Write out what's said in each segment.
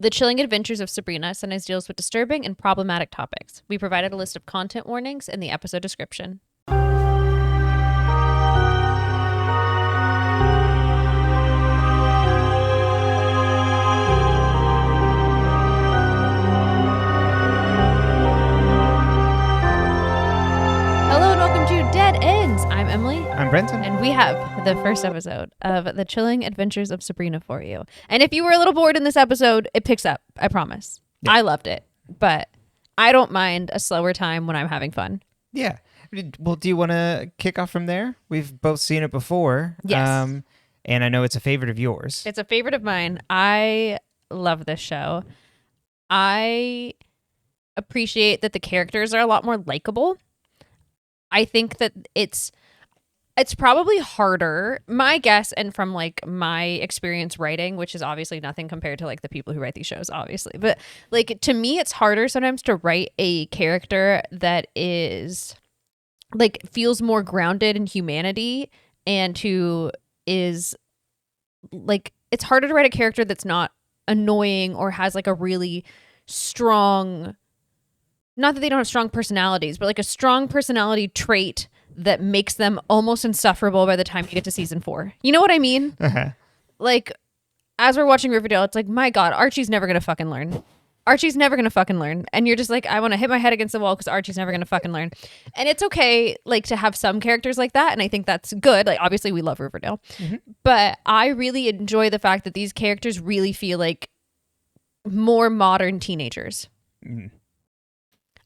The Chilling Adventures of Sabrina sometimes deals with disturbing and problematic topics. We provided a list of content warnings in the episode description. Hello and welcome to Dead Ends. I'm Emily. I'm Brenton. And we have the first episode of The Chilling Adventures of Sabrina for you. And if you were a little bored in this episode, it picks up. I promise. Yeah. I loved it. But I don't mind a slower time when I'm having fun. Yeah. Well, do you want to kick off from there? We've both seen it before. Yes. And I know it's a favorite of yours. It's a favorite of mine. I love this show. I appreciate that the characters are a lot more likable. I think that it's probably harder, my guess, and from like my experience writing, which is obviously nothing compared to like the people who write these shows, obviously. But like to me, it's harder sometimes to write a character that is like feels more grounded in humanity and who is like, it's harder to write a character that's not annoying or has like a really strong, not that they don't have strong personalities, but like a strong personality trait that makes them almost insufferable by the time you get to season 4. You know what I mean? Uh-huh. Like, as we're watching Riverdale, it's like, my God, Archie's never going to fucking learn. Archie's never going to fucking learn. And you're just like, I want to hit my head against the wall because Archie's never going to fucking learn. And it's okay, like, to have some characters like that. And I think that's good. Like, obviously, we love Riverdale. Mm-hmm. But I really enjoy the fact that these characters really feel like more modern teenagers. Mm-hmm.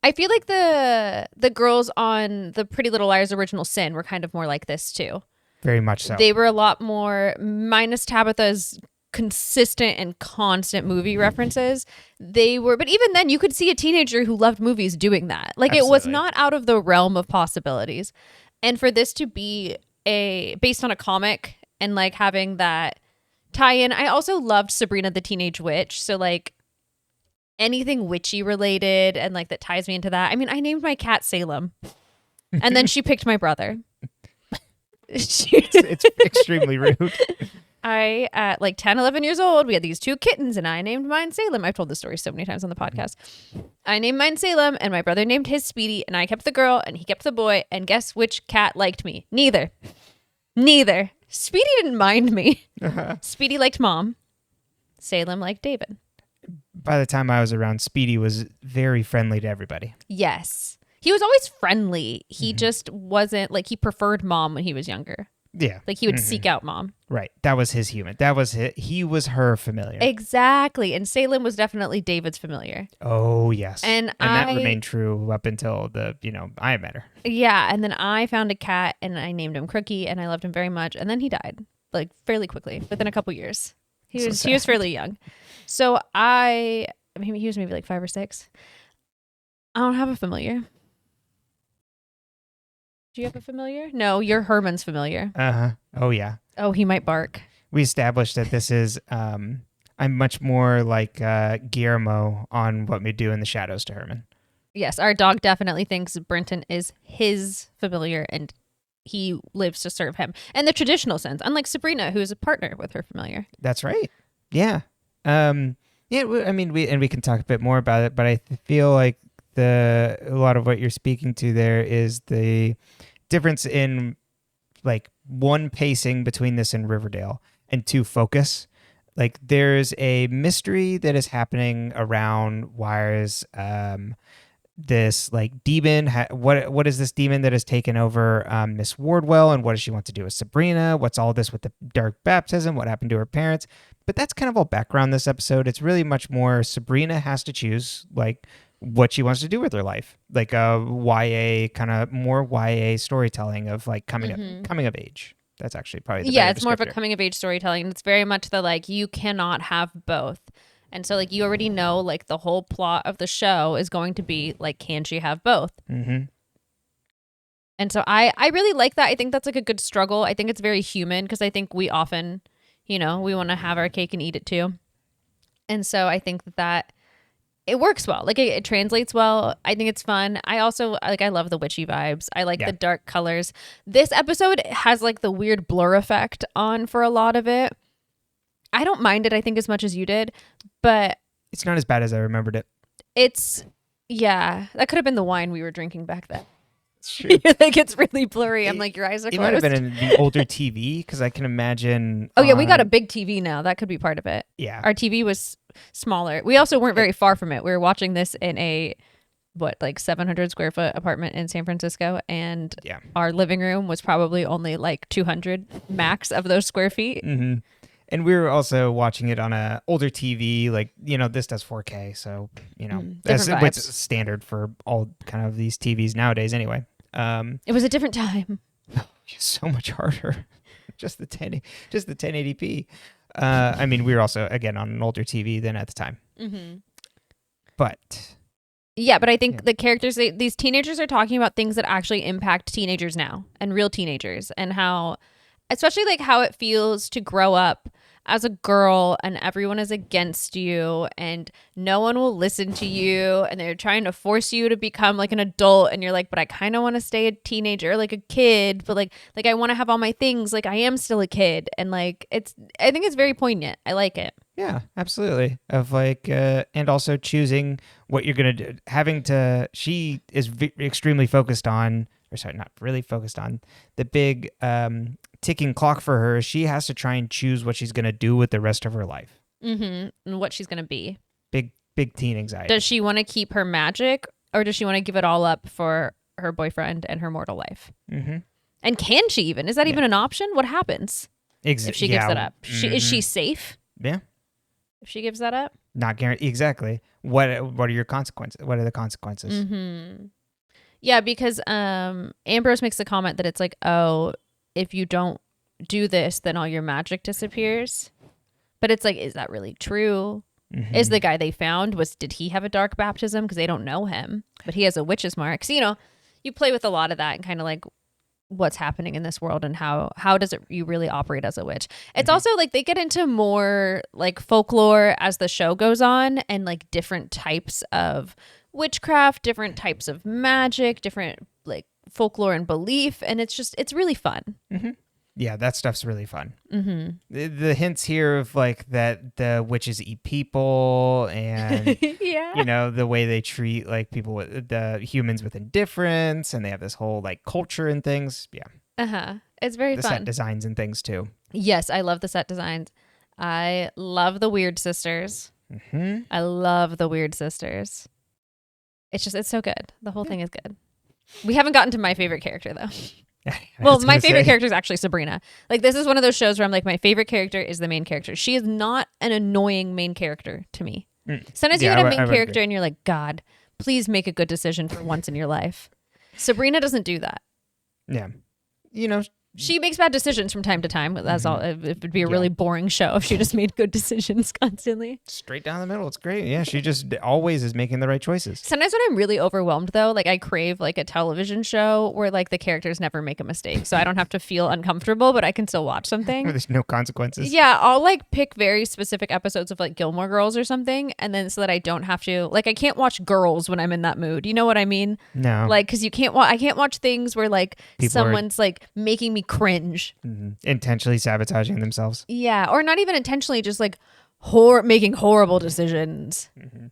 I feel like the girls on the Pretty Little Liars Original Sin were kind of more like this too. Very much so. They were a lot more, minus Tabitha's consistent and constant movie references. They were, but even then you could see a teenager who loved movies doing that. Like Absolutely. It was not out of the realm of possibilities. And for this to be based on a comic and like having that tie-in, I also loved Sabrina the Teenage Witch. So like, anything witchy related and like that ties me into that. I mean, I named my cat Salem and then she picked my brother. It's extremely rude. I, at like 10, 11 years old, we had these 2 kittens and I named mine Salem. I've told this story so many times on the podcast. I named mine Salem and my brother named his Speedy and I kept the girl and he kept the boy. And guess which cat liked me? Neither. Speedy didn't mind me. Uh-huh. Speedy liked Mom. Salem liked David. By the time I was around, Speedy was very friendly to everybody. Yes. He was always friendly. He just wasn't, like, he preferred Mom when he was younger. Yeah. Like, he would seek out Mom. Right. That was his human. He was her familiar. Exactly. And Salem was definitely David's familiar. Oh, yes. And that remained true up until I met her. Yeah. And then I found a cat and I named him Crookie and I loved him very much. And then he died, like, fairly quickly, within a couple years. He was fairly young. So he was maybe like 5 or 6. I don't have a familiar. Do you have a familiar? No, you're Herman's familiar. Uh-huh. Oh, yeah. Oh, he might bark. We established that this is, I'm much more like Guillermo on What We Do in the Shadows to Herman. Yes, our dog definitely thinks Brenton is his familiar and he lives to serve him. In the traditional sense, unlike Sabrina, who is a partner with her familiar. That's right. Yeah. I mean, we can talk a bit more about it, but I feel like a lot of what you're speaking to there is the difference in like 1, pacing between this and Riverdale, and 2, focus. Like there's a mystery that is happening around wires. This like demon, what is this demon that has taken over Ms Wardwell, and what does she want to do with Sabrina? What's all this with the dark baptism? What happened to her parents? But that's kind of all background this episode. It's really much more Sabrina has to choose like what she wants to do with her life, like a YA kind of more YA storytelling of like coming of age. That's actually probably the better it's more of a coming of age storytelling, and it's very much the like you cannot have both. And so, like, you already know, like, the whole plot of the show is going to be, like, can she have both? Mm-hmm. And so I really like that. I think that's, like, a good struggle. I think it's very human because I think we often, we want to have our cake and eat it, too. And so I think that it works well. Like, it translates well. I think it's fun. I also, I love the witchy vibes. I like the dark colors. This episode has, like, the weird blur effect on for a lot of it. I don't mind it, I think, as much as you did, but It's not as bad as I remembered it. Yeah, that could have been the wine we were drinking back then. It's true. Like it's really blurry. I'm like, your eyes are It closed. might have been in the older TV because I can imagine. Oh yeah, we got a big TV now. That could be part of it. Yeah. Our TV was smaller. We also weren't very far from it. We were watching this in a 700 square foot apartment in San Francisco, and our living room was probably only like 200 max of those square feet. Mm-hmm. And we were also watching it on a older TV, like, this does 4K, so that's what's standard for all kind of these TVs nowadays anyway. It was a different time. So much harder. just the 1080p. I mean, we were also again on an older TV than at the time. Mm-hmm. But I think the characters, these teenagers are talking about things that actually impact teenagers now and real teenagers, and how, especially like how it feels to grow up as a girl and everyone is against you and no one will listen to you and they're trying to force you to become like an adult, and you're like, but I kind of want to stay a teenager, like a kid, but like I want to have all my things, like I am still a kid. And like I think it's very poignant. I like it. Yeah, absolutely. Of like, and also choosing what you're going to do. She is extremely focused on, or sorry, not really focused on, the big ticking clock for her. She has to try and choose what she's going to do with the rest of her life. Mm-hmm. And what she's going to be. Big teen anxiety. Does she want to keep her magic, or does she want to give it all up for her boyfriend and her mortal life? Mm-hmm. And can she even? Is that even an option? What happens if she gives it up? Mm-hmm. Is she safe? Yeah. If she gives that up? Not guaranteed. Exactly. What are your consequences? What are the consequences? Mm-hmm. Yeah, because Ambrose makes the comment that it's like, oh, if you don't do this, then all your magic disappears. But it's like, is that really true? Mm-hmm. Is the guy they found, did he have a dark baptism? Because they don't know him, but he has a witch's mark. So, you play with a lot of that and kind of like what's happening in this world and how does you really operate as a witch. It's also like they get into more like folklore as the show goes on, and like different types of witchcraft, different types of magic, different like folklore and belief, and it's really fun. Mm-hmm. Yeah, that stuff's really fun. Mm-hmm. The hints here of like that the witches eat people, and the way they treat like people with the humans with indifference, and they have this whole like culture and things. Yeah. It's very fun. The set designs and things too. Yes, I love the set designs. I love the Weird Sisters. Mm-hmm. I love the Weird Sisters. It's so good. The whole thing is good. We haven't gotten to my favorite character though. Well, my favorite character is actually Sabrina. Like, this is one of those shows where I'm like, my favorite character is the main character. She is not an annoying main character to me. Sometimes you get a main character and you're like, God, please make a good decision for once in your life. Sabrina doesn't do that. Yeah. She makes bad decisions from time to time. That's all. It would be a really boring show if she just made good decisions constantly. Straight down the middle. It's great. Yeah, she just always is making the right choices. Sometimes when I'm really overwhelmed, though, like I crave like a television show where like the characters never make a mistake, so I don't have to feel uncomfortable, but I can still watch something. Where there's no consequences. Yeah, I'll like pick very specific episodes of like Gilmore Girls or something, and then so that I don't have to like I can't watch Girls when I'm in that mood. You know what I mean? No. Like because I can't watch things where like someone's like making me cringe. Mm-hmm. Intentionally sabotaging themselves. Yeah, or not even intentionally, just like making horrible decisions. Mm-hmm.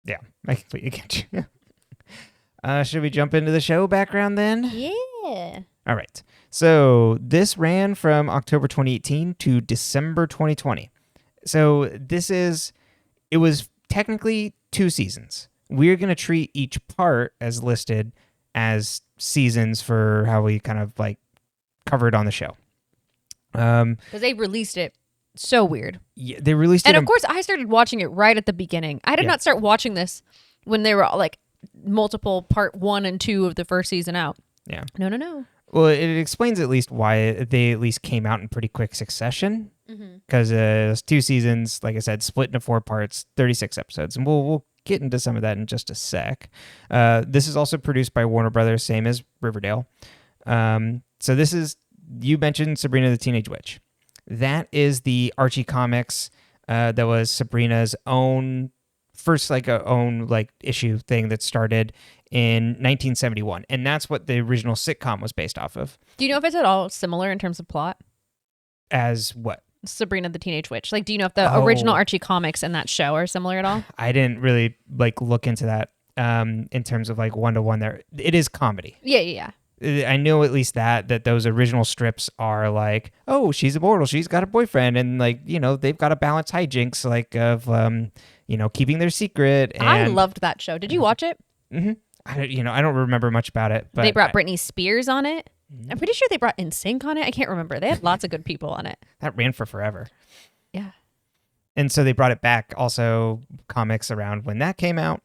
Yeah, I completely get you. Should we jump into the show background then? Yeah. All right. So this ran from October 2018 to December 2020. So it was technically 2 seasons. We're going to treat each part as listed as seasons for how we kind of like covered on the show. Because they released it so weird. Yeah, they released it. And of course, I started watching it right at the beginning. I did not start watching this when they were like multiple part 1 and 2 of the first season out. Yeah. No. Well, it explains at least why they at least came out in pretty quick succession. Because it was 2 seasons, like I said, split into 4 parts, 36 episodes. And we'll get into some of that in just a sec. This is also produced by Warner Brothers, same as Riverdale. So this is, you mentioned Sabrina the Teenage Witch. That is the Archie comics that was Sabrina's own first own issue thing that started in 1971. And that's what the original sitcom was based off of. Do you know if it's at all similar in terms of plot? As what? Sabrina the Teenage Witch? Like, do you know if the original Archie comics and that show are similar at all? I didn't really like look into that in terms of like one-to-one there. It is comedy. Yeah. I know at least that those original strips are like, oh, she's immortal, she's got a boyfriend, and like, you know, they've got to balance hijinks like of you know, keeping their secret. And I loved that show. Did you watch it? Mm-hmm. I don't remember much about it, but they brought Britney Spears on it. I'm pretty sure they brought NSYNC on it. I can't remember. They had lots of good people on it. That ran for forever. Yeah. And so they brought it back, also comics around when that came out.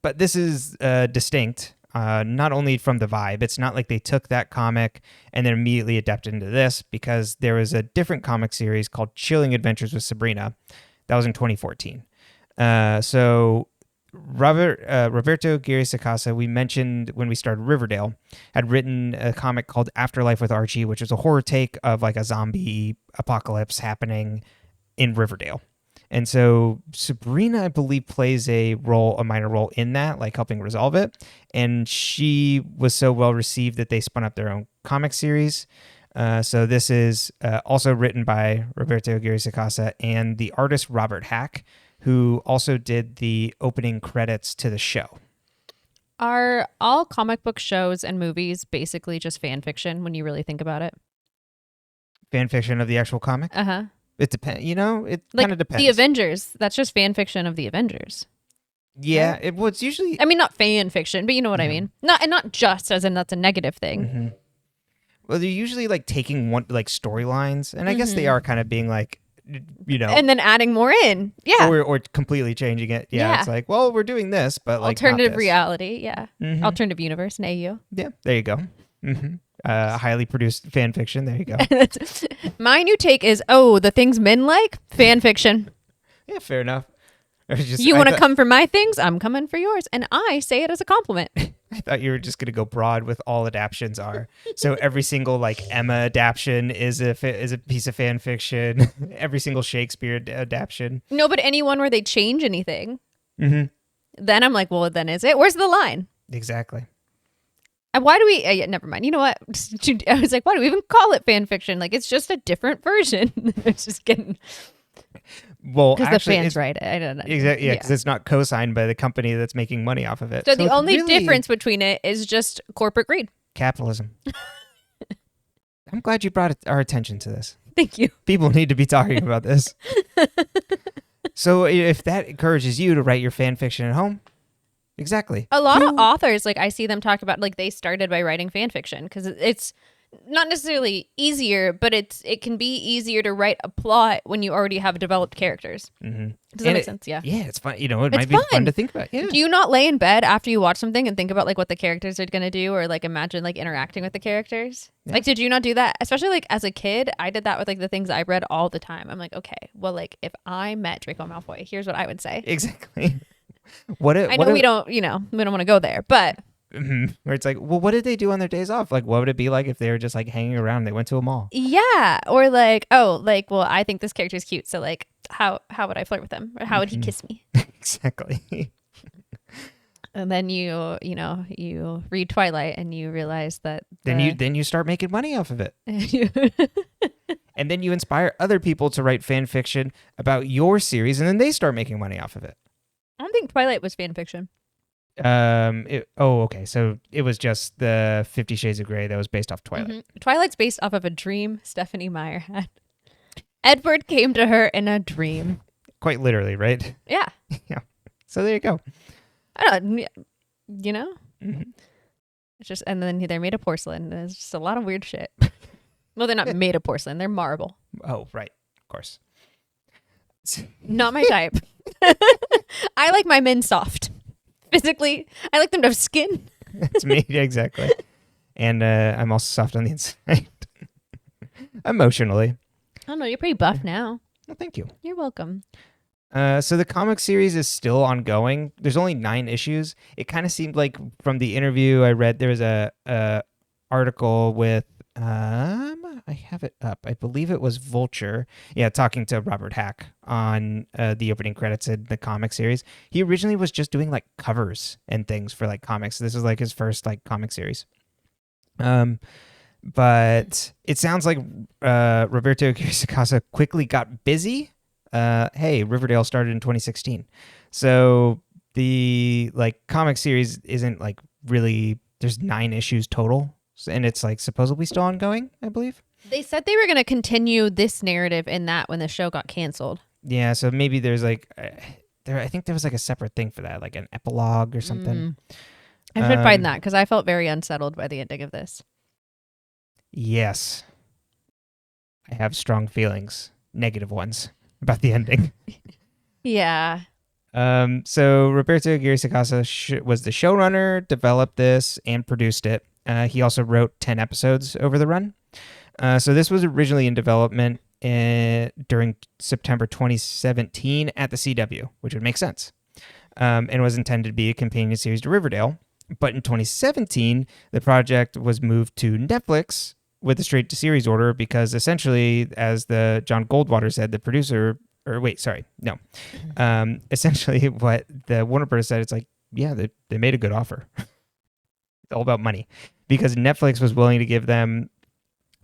But this is distinct, not only from the vibe. It's not like they took that comic and then immediately adapted into this, because there was a different comic series called Chilling Adventures of Sabrina. That was in 2014. So Roberto Giri Sacasa, we mentioned when we started Riverdale, had written a comic called Afterlife with Archie, which was a horror take of like a zombie apocalypse happening in Riverdale. And so Sabrina, I believe, plays a minor role in that, like helping resolve it. And she was so well received that they spun up their own comic series. So this is also written by Roberto Giri Sacasa and the artist Robert Hack, who also did the opening credits to the show. Are all comic book shows and movies basically just fan fiction when you really think about it? Fan fiction of the actual comic? Uh-huh. It depends. You know, it like kind of depends. The Avengers, that's just fan fiction of the Avengers. Yeah, right? it's usually... I mean, not fan fiction, but you know what I mean. Not just as in that's a negative thing. Mm-hmm. Well, they're usually like taking one like storylines, and I guess they are kind of being like, you know, and then adding more in, yeah, or completely changing it. Yeah, it's like, well, we're doing this, but like alternative not this. reality, yeah, alternative universe, and AU. Yeah, there you go. Highly produced fan fiction. There you go. My new take is, the things men like, fan fiction. Yeah, fair enough. You want to come for my things? I'm coming for yours, and I say it as a compliment. I thought you were just going to go broad with all adaptions are. So every single like Emma adaptation is a piece of fan fiction. Every single Shakespeare adaptation. No, but anyone where they change anything. Mm-hmm. Then I'm like, well, then is it? Where's the line? Exactly. Why do we? Yeah, never mind. You know what? I was like, why do we even call it fan fiction? Like, it's just a different version. It's just getting. Well, because the fans write it. I don't know. Exactly. Yeah, because it's not co-signed by the company that's making money off of it. So the only difference between it is just corporate greed. Capitalism. I'm glad you brought our attention to this. Thank you. People need to be talking about this. So if that encourages you to write your fan fiction at home, exactly. A lot of authors, like I see them talk about, like they started by writing fan fiction because it's not necessarily easier, but it can be easier to write a plot when you already have developed characters. Mm-hmm. Does that make sense? Yeah. Yeah, it's fun. You know, it might be fun to think about. Yeah. Do you not lay in bed after you watch something and think about like what the characters are going to do, or like imagine like interacting with the characters? Yeah. Like, did you not do that? Especially like as a kid, I did that with like the things I read all the time. I'm like, okay, well, like if I met Draco Malfoy, here's what I would say. Exactly. I know we don't want to go there, but. Mm-hmm. Where it's like, well, what did they do on their days off? Like, what would it be like if they were just like hanging around and they went to a mall? Yeah. Or like, well, I think this character is cute. So like, how would I flirt with him? Or how would he kiss me? Exactly. And then you read Twilight and you realize that. Then you start making money off of it. And then you inspire other people to write fan fiction about your series, and then they start making money off of it. I don't think Twilight was fan fiction. Okay. So it was just the 50 Shades of Grey that was based off Twilight. Mm-hmm. Twilight's based off of a dream Stephanie Meyer had. Edward came to her in a dream. Quite literally, right? Yeah. Yeah. So there you go. I don't know. You know? Mm-hmm. It's just, and then they're made of porcelain. There's just a lot of weird shit. Well, they're not made of porcelain. They're marble. Oh, right. Of course. Not my type. I like my men soft. Physically, I like them to have skin. That's me, exactly. And I'm also soft on the inside. Emotionally. I don't know, you're pretty buff now. Well, thank you. You're welcome. So the comic series is still ongoing. There's only 9 issues. It kind of seemed like from the interview I read, there was a article with I have it up. I believe it was Vulture. Yeah, talking to Robert Hack on the opening credits in the comic series. He originally was just doing like covers and things for like comics. This is like his first like comic series. But it sounds like Roberto Sacasa quickly got busy. Hey, Riverdale started in 2016. So the like comic series isn't like really, there's 9 issues total. And it's like supposedly still ongoing, I believe. They said they were going to continue this narrative in that when the show got canceled. Yeah, so maybe there's like, I think there was like a separate thing for that, like an epilogue or something. I should find that because I felt very unsettled by the ending of this. Yes. I have strong feelings, negative ones, about the ending. Yeah. So Roberto Aguirre Sacasa was the showrunner, developed this, and produced it. He also wrote 10 episodes over the run. So this was originally in development during September 2017 at the CW, which would make sense, and was intended to be a companion series to Riverdale. But in 2017, the project was moved to Netflix with a straight-to-series order because essentially, as the John Goldwater said, the producer, essentially what the Warner Bros. Said, it's like, yeah, they made a good offer. It's all about money. Because Netflix was willing to give them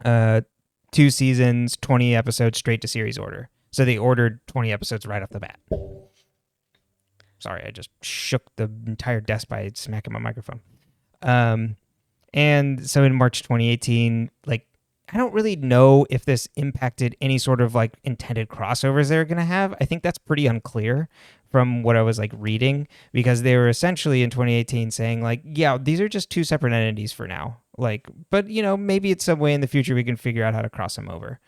2 seasons, 20 episodes straight to series order. So they ordered 20 episodes right off the bat. Sorry, I just shook the entire desk by smacking my microphone. And so in March 2018, like, I don't really know if this impacted any sort of like intended crossovers they're going to have. I think that's pretty unclear from what I was like reading, because they were essentially in 2018 saying like, yeah, these are just 2 separate entities for now. Like, but you know, maybe it's some way in the future we can figure out how to cross them over.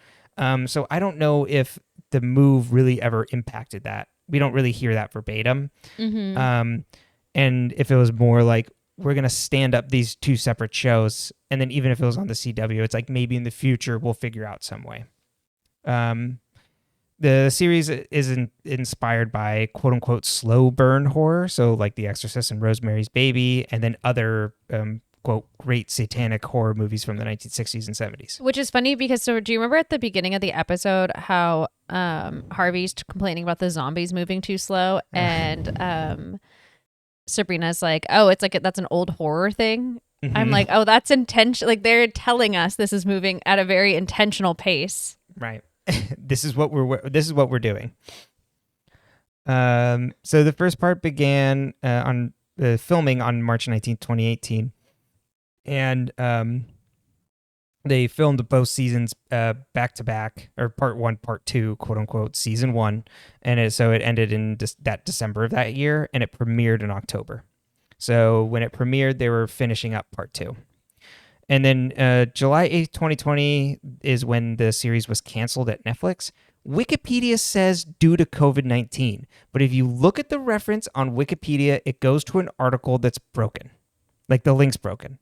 So I don't know if the move really ever impacted that. We don't really hear that verbatim. Mm-hmm. And if it was more like, we're going to stand up these 2 separate shows, and then even if it was on the CW, it's like maybe in the future we'll figure out some way. The series is inspired by quote-unquote slow burn horror, so like The Exorcist and Rosemary's Baby, and then other quote great satanic horror movies from the 1960s and 70s. Which is funny because, so do you remember at the beginning of the episode how Harvey's complaining about the zombies moving too slow, and Sabrina's like, oh, it's like that's an old horror thing. Mm-hmm. I'm like, oh, that's intentional. Like they're telling us this is moving at a very intentional pace. Right. This is what we're doing. So the first part began on filming on March 19, 2018, and they filmed both seasons back to back, or part 1, part 2, quote unquote, season 1, and so it ended in that December of that year, and it premiered in October. So when it premiered, they were finishing up part 2. And then July 8th, 2020 is when the series was canceled at Netflix. Wikipedia says due to COVID-19, but if you look at the reference on Wikipedia, it goes to an article that's broken, like the link's broken.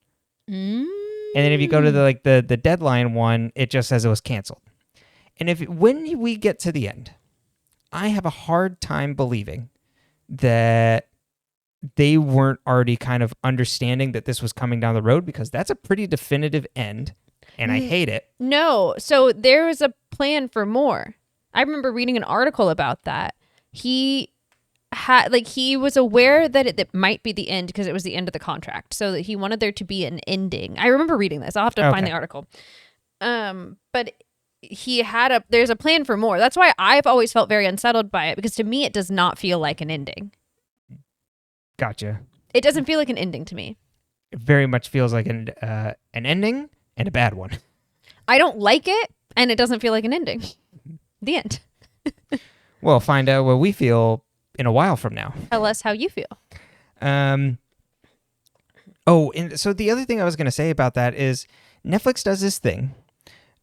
And then if you go to the deadline one, it just says it was canceled. And when we get to the end, I have a hard time believing that they weren't already kind of understanding that this was coming down the road, because that's a pretty definitive end, and I hate it. No, so there was a plan for more. I remember reading an article about that. He was aware that it might be the end because it was the end of the contract, so that he wanted there to be an ending. I remember reading this. I'll have to find the article. But there's a plan for more. That's why I've always felt very unsettled by it, because to me it does not feel like an ending. Gotcha. It doesn't feel like an ending to me. It very much feels like an ending, and a bad one. I don't like it, and it doesn't feel like an ending. The end. Well, find out what we feel in a while from now. Tell us how you feel. And so the other thing I was going to say about that is Netflix does this thing,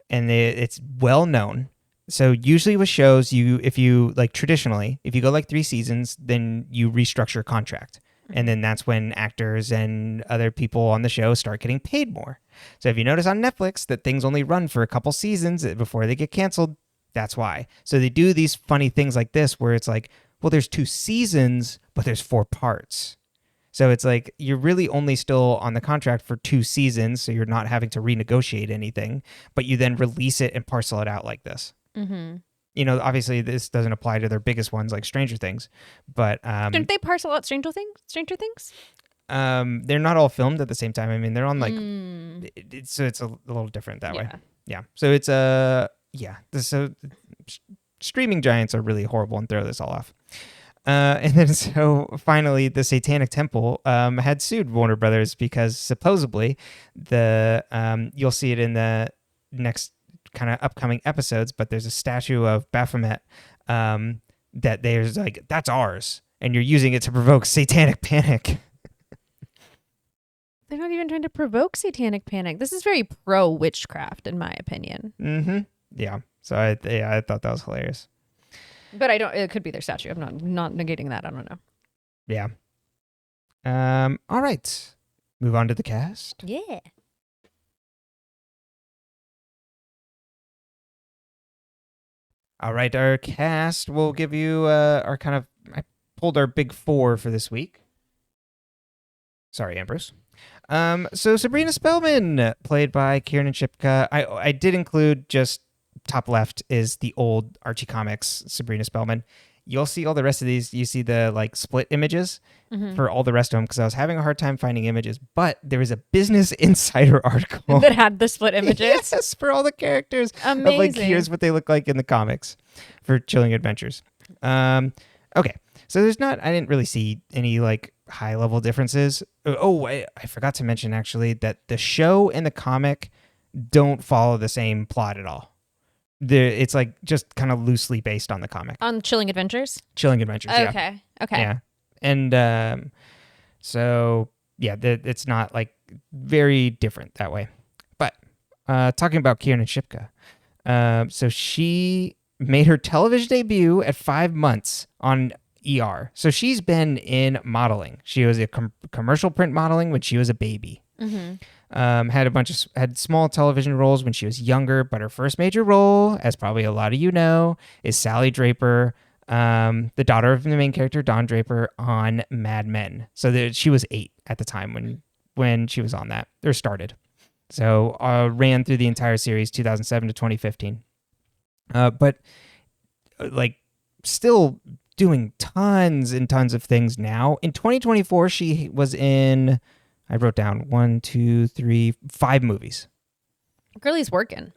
and it's well known. So usually with shows, if you go like 3 seasons, then you restructure contract. And then that's when actors and other people on the show start getting paid more. So if you notice on Netflix that things only run for a couple seasons before they get canceled, that's why. So they do these funny things like this where it's like, well, there's 2 seasons, but there's 4 parts. So it's like you're really only still on the contract for 2 seasons, so you're not having to renegotiate anything, but you then release it and parcel it out like this. Mm-hmm. You know, obviously this doesn't apply to their biggest ones like Stranger Things, but didn't they parcel out Stranger Things? They're not all filmed at the same time. I mean, they're on like so it's a little different that way. Yeah. So it's streaming giants are really horrible and throw this all off. And then so finally the Satanic Temple had sued Warner Brothers because supposedly you'll see it in the next kind of upcoming episodes, but there's a statue of Baphomet that there's like, that's ours, and you're using it to provoke satanic panic. They're not even trying to provoke satanic panic. This is very pro witchcraft, in my opinion. Mm-hmm. Yeah. So I thought that was hilarious. But it could be their statue. I'm not negating that. I don't know. Yeah. All right. Move on to the cast. Yeah. All right. Our cast will give you I pulled our big four for this week. Sorry, Ambrose. So Sabrina Spellman, played by Kiernan Shipka. I did include just top left is the old Archie Comics Sabrina Spellman. You'll see all the rest of these. You see the like split images for all the rest of them because I was having a hard time finding images. But there was a Business Insider article that had the split images. Yes, for all the characters. Amazing. Of like, here's what they look like in the comics for Chilling Adventures. Okay, so I didn't really see any like high level differences. Oh, I forgot to mention actually that the show and the comic don't follow the same plot at all. It's like just kind of loosely based on the comic. On Chilling Adventures? Chilling Adventures, yeah. Okay. Yeah. And so, yeah, it's not like very different that way. But talking about Kiernan Shipka, so she made her television debut at 5 months on ER. So she's been in modeling. She was a commercial print modeling when she was a baby. Mm-hmm. Had small television roles when she was younger, but her first major role, as probably a lot of you know, is Sally Draper, the daughter of the main character, Don Draper, on Mad Men. So she was 8 at the time when she was on that, or started. So ran through the entire series, 2007 to 2015. But like still doing tons and tons of things now. In 2024, she was in... I wrote down 5 movies. Girlie's working.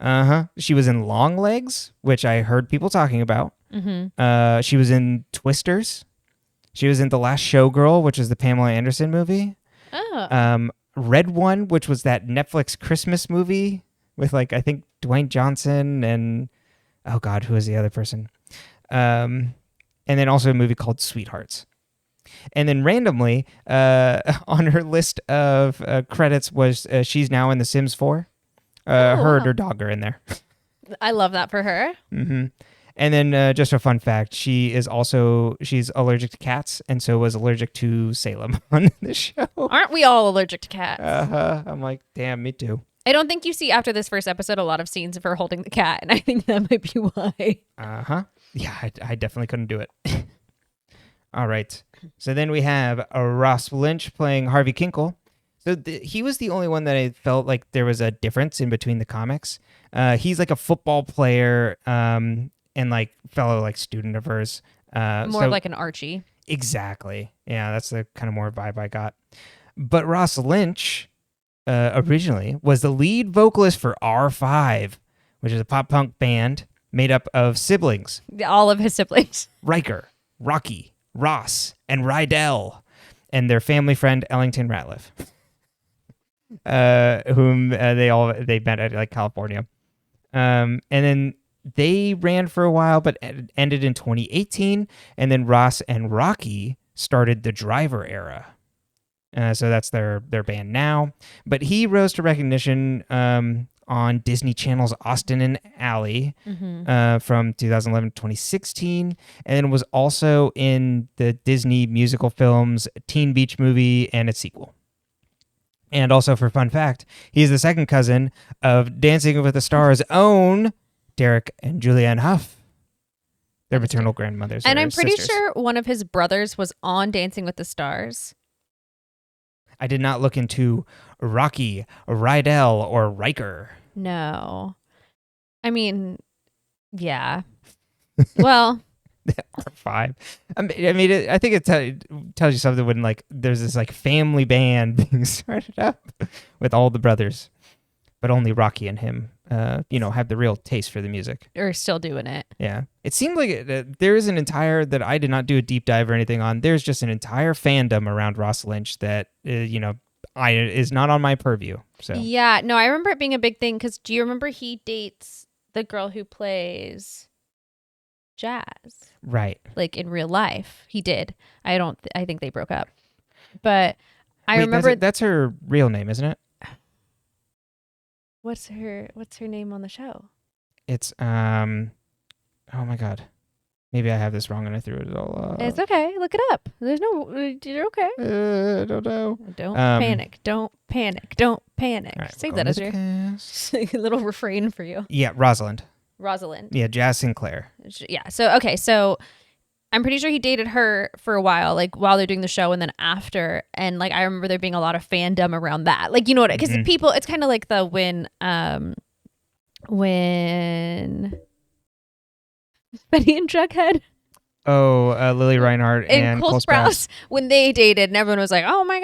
She was in Long Legs, which I heard people talking about. Mm-hmm. She was in Twisters. She was in The Last Showgirl, which is the Pamela Anderson movie. Oh. Red One, which was that Netflix Christmas movie with like I think Dwayne Johnson and oh god, who was the other person? And then also a movie called Sweethearts. And then randomly, on her list of credits was she's now in The Sims 4. Her and her dog are in there. I love that for her. Mm-hmm. And then just a fun fact, she's allergic to cats and so was allergic to Salem on the show. Aren't we all allergic to cats? I'm like, damn, me too. I don't think you see after this first episode a lot of scenes of her holding the cat, and I think that might be why. Yeah, I definitely couldn't do it. All right. So then we have Ross Lynch playing Harvey Kinkle. So he was the only one that I felt like there was a difference in between the comics. He's like a football player and like fellow like student of hers. More like an Archie. Exactly. Yeah, that's the kind of more vibe I got. But Ross Lynch originally was the lead vocalist for R5, which is a pop punk band made up of siblings. All of his siblings. Riker, Rocky, Ross, and Rydell, and their family friend Ellington Ratliff, whom they met at like California, and then they ran for a while, but ended in 2018. And then Ross and Rocky started the Driver era, so that's their band now. But he rose to recognition on Disney Channel's Austin and Ally from 2011 to 2016, and was also in the Disney musical films Teen Beach Movie and its sequel. And also, for fun fact, he's the second cousin of Dancing with the Stars' own Derek and Julianne Hough. Their maternal grandmothers. And I'm pretty sisters. sure one of his brothers was on Dancing with the Stars. I did not look into Rocky, Rydell, or Riker. No. I mean, yeah. Well, R5. I think it tells you something when like there's this like family band being started up with all the brothers, but only Rocky and him, have the real taste for the music. Or still doing it. Yeah. It seemed like there is an entire, that I did not do a deep dive or anything on, there's just an entire fandom around Ross Lynch that, is not on my purview. So Yeah, no, I remember it being a big thing because do you remember he dates the girl who plays jazz? Right. Like in real life. He did. I think they broke up. But I Wait, remember that's her real name, isn't it? What's her name on the show? It's oh my god. Maybe I have this wrong and I threw it all up. It's okay. Look it up. You're okay. I don't know. Don't panic. Don't panic. Don't panic. Right, Save that as your a little refrain for you. Yeah, Rosalind. Yeah, Jazz Sinclair. Yeah. So I'm pretty sure he dated her for a while, like while they're doing the show and then after. And like I remember there being a lot of fandom around that. Like, you know what? Because people, it's kind of like the when Benny and Jughead. Oh, Lily Reinhardt and Cole Sprouse. When they dated and everyone was like, oh my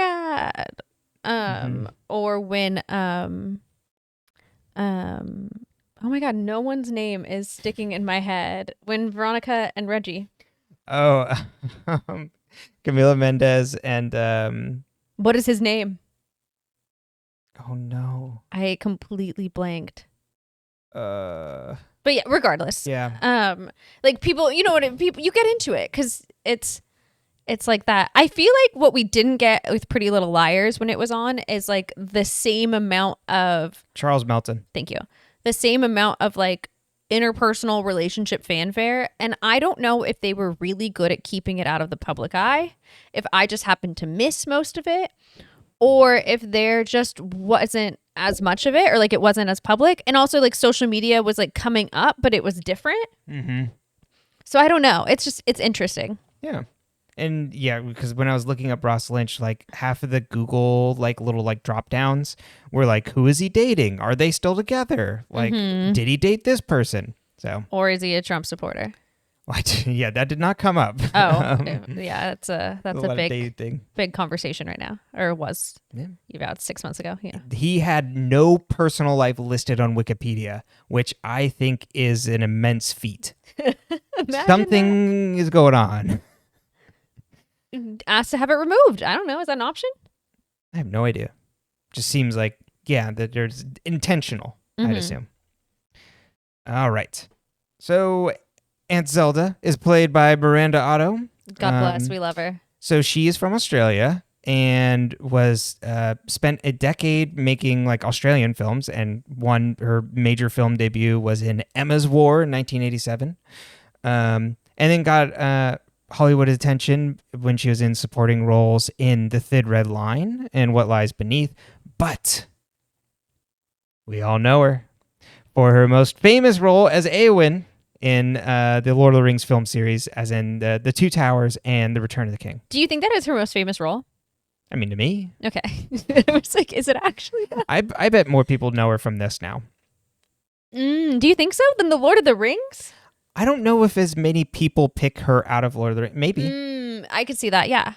God. Or when oh my God, no one's name is sticking in my head. When Veronica and Reggie. Oh, Camila Mendez and what is his name? Oh no. I completely blanked. But yeah, regardless. Yeah. Like people, you get into it because it's like that. I feel like what we didn't get with Pretty Little Liars when it was on is like the same amount of Charles Melton. Thank you. The same amount of like interpersonal relationship fanfare. And I don't know if they were really good at keeping it out of the public eye, if I just happened to miss most of it, or if there just wasn't as much of it, or like it wasn't as public. And also like social media was like coming up, but it was different. So I don't know. It's interesting. Yeah. And yeah, because when I was looking up Ross Lynch, like half of the Google like little like drop downs were like, who is he dating? Are they still together? Like, did he date this person? So, or is he a Trump supporter? What? Yeah, that did not come up. Oh, yeah, that's a big conversation right now, or was about 6 months ago. Yeah, he had no personal life listed on Wikipedia, which I think is an immense feat. Something is going on. Asked to have it removed. I don't know. Is that an option? I have no idea. Just seems like that there's intentional. I'd assume. All right, so Aunt Zelda is played by Miranda Otto. God bless. We love her. So she is from Australia and was spent a decade making like Australian films, and her major film debut was in Emma's War in 1987, and then got Hollywood attention when she was in supporting roles in The Thin Red Line and What Lies Beneath. But we all know her for her most famous role as Éowyn in the Lord of the Rings film series, as in the Two Towers and The Return of the King. Do you think that is her most famous role? I mean, to me. Okay. I was like, is it actually that? I bet more people know her from this now. Do you think so? Than The Lord of the Rings? I don't know if as many people pick her out of Lord of the Rings. Maybe. I could see that, yeah.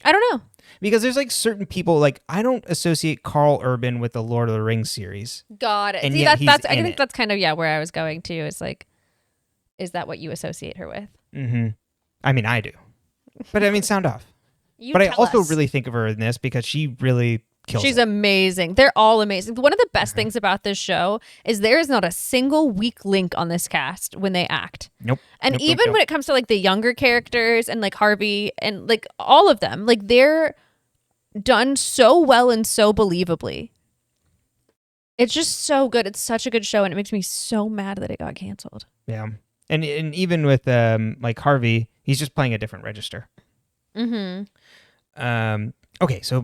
I don't know. Because there's like certain people, like I don't associate Carl Urban with the Lord of the Rings series. Got it. And see, yet I think that's kind of where I was going to. Is like, is that what you associate her with? I mean, I do. But I mean, sound off. But I also really think of her in this because she really kills She's it. amazing. They're all amazing. One of the best things about this show is there is not a single weak link on this cast when they act. Nope. And even when it comes to like the younger characters and like Harvey and like all of them, like they're done so well and so believably. It's just so good. It's such a good show, and it makes me so mad that it got canceled. Yeah. And even with like Harvey, he's just playing a different register. Okay, so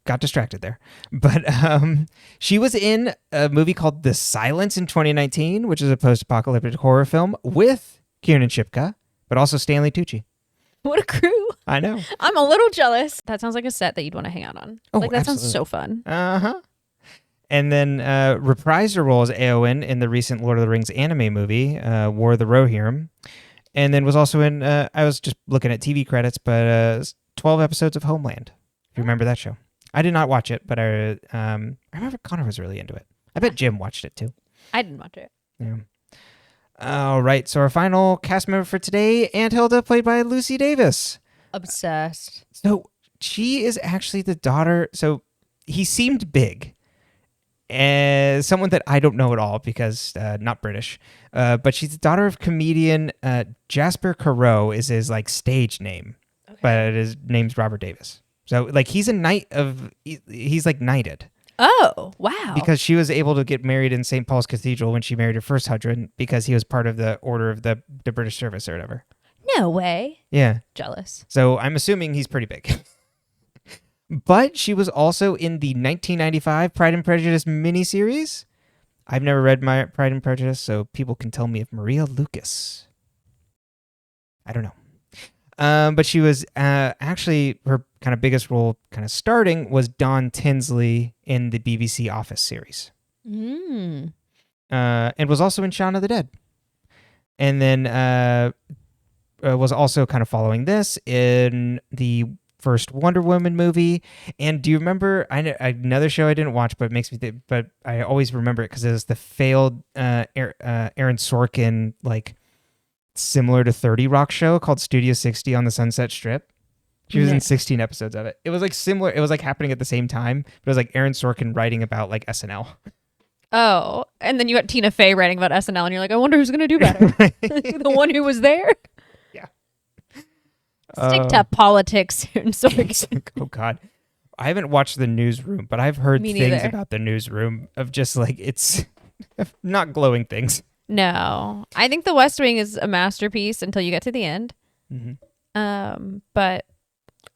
got distracted there. But she was in a movie called The Silence in 2019, which is a post-apocalyptic horror film with Kiernan Shipka, but also Stanley Tucci. What a crew. I know. I'm a little jealous. That sounds like a set that you'd want to hang out on. Oh, like that absolutely. sounds so fun. Uh-huh. And then reprised her role as Éowyn in the recent Lord of the Rings anime movie, War of the Rohirrim. And then was also in, I was just looking at TV credits, but 12 episodes of Homeland. If you remember that show. I did not watch it, but I remember Connor was really into it. I bet Jim watched it too. I didn't watch it. Yeah. All right, so our final cast member for today, Aunt Hilda, played by Lucy Davis. Obsessed. So she is actually the daughter. So he seemed big. As someone that I don't know at all because not British, but she's the daughter of comedian Jasper Carew is his like stage name, but his name's Robert Davis. So like he's a knight of he's like knighted. Oh, wow. Because she was able to get married in St. Paul's Cathedral when she married her first husband because he was part of the order of the British service or whatever. No way. Yeah. Jealous. So I'm assuming he's pretty big. But she was also in the 1995 Pride and Prejudice miniseries. I've never read my Pride and Prejudice, so people can tell me if Maria Lucas. I don't know. But she was actually, her kind of biggest role kind of starting was Dawn Tinsley in the BBC Office series. And was also in Shaun of the Dead. And then was also kind of following this in the first Wonder Woman movie. And do you remember another show I didn't watch, but it makes me think, but I always remember it because it was the failed Aaron Sorkin, like similar to 30 Rock show called Studio 60 on the Sunset Strip. She was in 16 episodes of it. It was like similar. It was like happening at the same time, but it was like Aaron Sorkin writing about like SNL. Oh, and then you got Tina Fey writing about SNL, and you're like, I wonder who's going to do better. The one who was there? Stick to politics soon. Oh God, I haven't watched The Newsroom, but I've heard things about The Newsroom of just like it's not glowing things. No, I think The West Wing is a masterpiece until you get to the end. But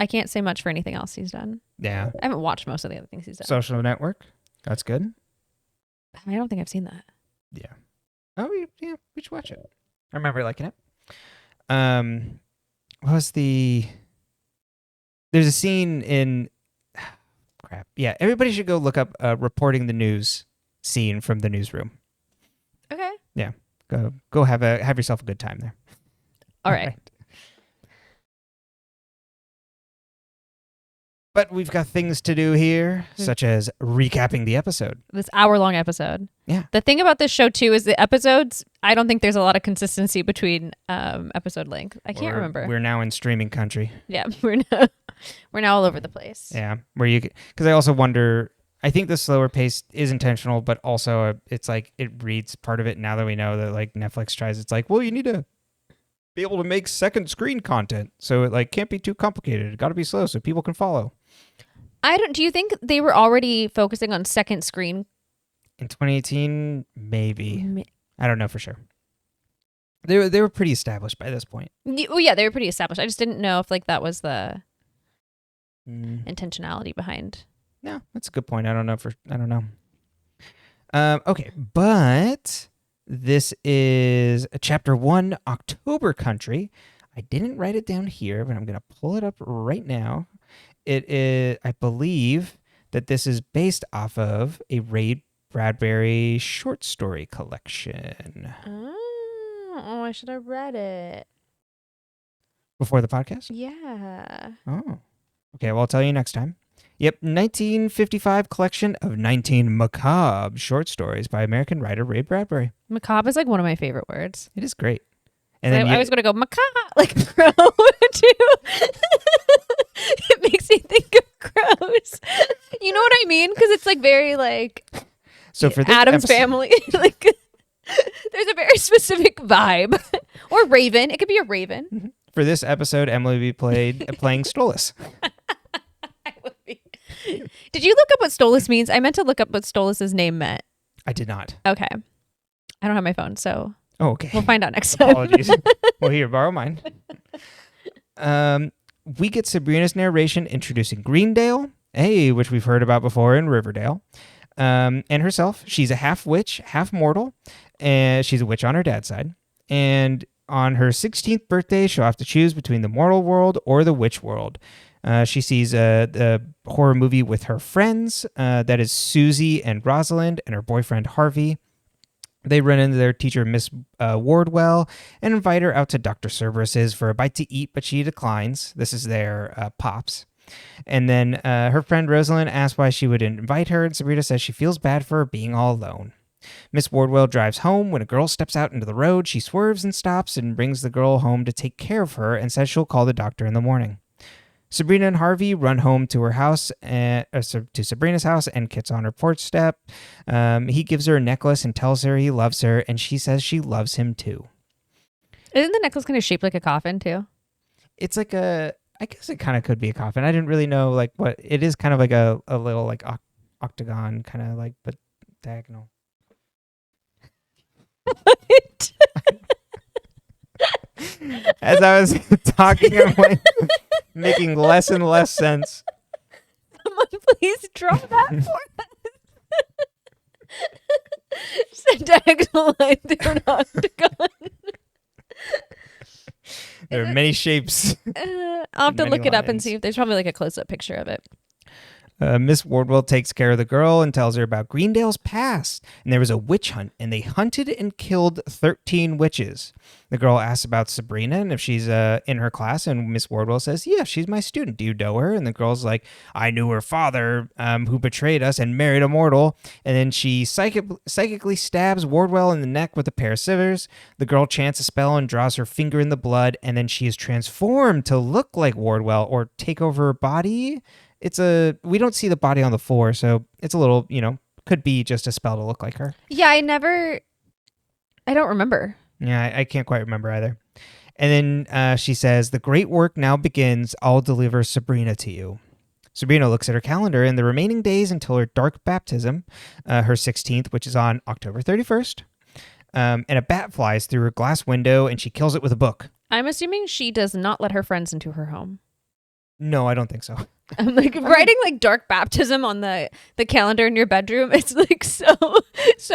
I can't say much for anything else he's done. Yeah, I haven't watched most of the other things he's done. Social Network, that's good. I don't think I've seen that. Yeah. Oh yeah, we should watch it. I remember liking it. What was there's a scene in crap. Yeah, everybody should go look up reporting the news scene from The Newsroom. Okay. Yeah. Go have yourself a good time there. All right. But we've got things to do here, such as recapping the episode. This hour-long episode. Yeah. The thing about this show, too, is the episodes, I don't think there's a lot of consistency between episode length. I can't remember. We're now in streaming country. Yeah, we're now all over the place. Yeah, because I also wonder, I think the slower pace is intentional, but also it's like it reads part of it now that we know that like Netflix tries, it's like, well, you need to be able to make second screen content. So it like can't be too complicated. It got to be slow so people can follow. Do you think they were already focusing on second screen? In 2018, maybe. I don't know for sure. They were pretty established by this point. Well, yeah, they were pretty established. I just didn't know if like that was the intentionality behind. No, that's a good point. I don't know. Okay, but this is chapter 1, October Country. I didn't write it down here, but I'm going to pull it up right now. It is, I believe that this is based off of a Ray Bradbury short story collection. Oh, I should have read it. Before the podcast? Yeah. Oh. Okay, well, I'll tell you next time. Yep, 1955 collection of 19 macabre short stories by American writer Ray Bradbury. Macabre is like one of my favorite words. It is great. And then I was going to go macabre, like crow, too. It makes me think of crows. You know what I mean? Because it's like very like so for this Addams Family. Like there's a very specific vibe. Or raven. It could be a raven. Mm-hmm. For this episode, Emily will be playing Stolas. I would be. Did you look up what Stolas means? I meant to look up what Stolas' name meant. I did not. Okay. I don't have my phone, so oh, okay. We'll find out next time. Apologies. Well, here, borrow mine. We get Sabrina's narration introducing Greendale, which we've heard about before in Riverdale, and herself. She's a half witch, half mortal, and she's a witch on her dad's side. And on her 16th birthday, she'll have to choose between the mortal world or the witch world. She sees the horror movie with her friends. That is Susie and Rosalind and her boyfriend Harvey. They run into their teacher, Ms Wardwell, and invite her out to Dr. Cerberus's for a bite to eat, but she declines. This is their Pops. And then her friend Rosalind asks why she would invite her, and Sabrina says she feels bad for her being all alone. Miss Wardwell drives home. When a girl steps out into the road, she swerves and stops and brings the girl home to take care of her and says she'll call the doctor in the morning. Sabrina and Harvey run home to her house, to Sabrina's house, and Kit's on her porch step. He gives her a necklace and tells her he loves her, and she says she loves him too. Isn't the necklace kind of shaped like a coffin too? It's like I guess it kind of could be a coffin. I didn't really know like what it is. Kind of like a little like octagon, kind of like but diagonal. What? As I was talking, I'm like, making less and less sense. Someone please draw that for us. Just a diagonal line through an octagon. There are many shapes. I'll have to Many look it up and lines. see if there's probably like a close-up picture of it. Miss Wardwell takes care of the girl and tells her about Greendale's past. And there was a witch hunt, and they hunted and killed 13 witches. The girl asks about Sabrina and if she's in her class, and Miss Wardwell says, yeah, she's my student. Do you know her? And the girl's like, I knew her father, who betrayed us and married a mortal. And then she psychically stabs Wardwell in the neck with a pair of scissors. The girl chants a spell and draws her finger in the blood, and then she is transformed to look like Wardwell or take over her body. We don't see the body on the floor, so it's a little, could be just a spell to look like her. Yeah, I don't remember. Yeah, I can't quite remember either. And then she says, the great work now begins. I'll deliver Sabrina to you. Sabrina looks at her calendar, and the remaining days until her dark baptism, her 16th, which is on October 31st, and a bat flies through her glass window, and she kills it with a book. I'm assuming she does not let her friends into her home. No, I don't think so. I'm like writing like dark baptism on the calendar in your bedroom. It's like so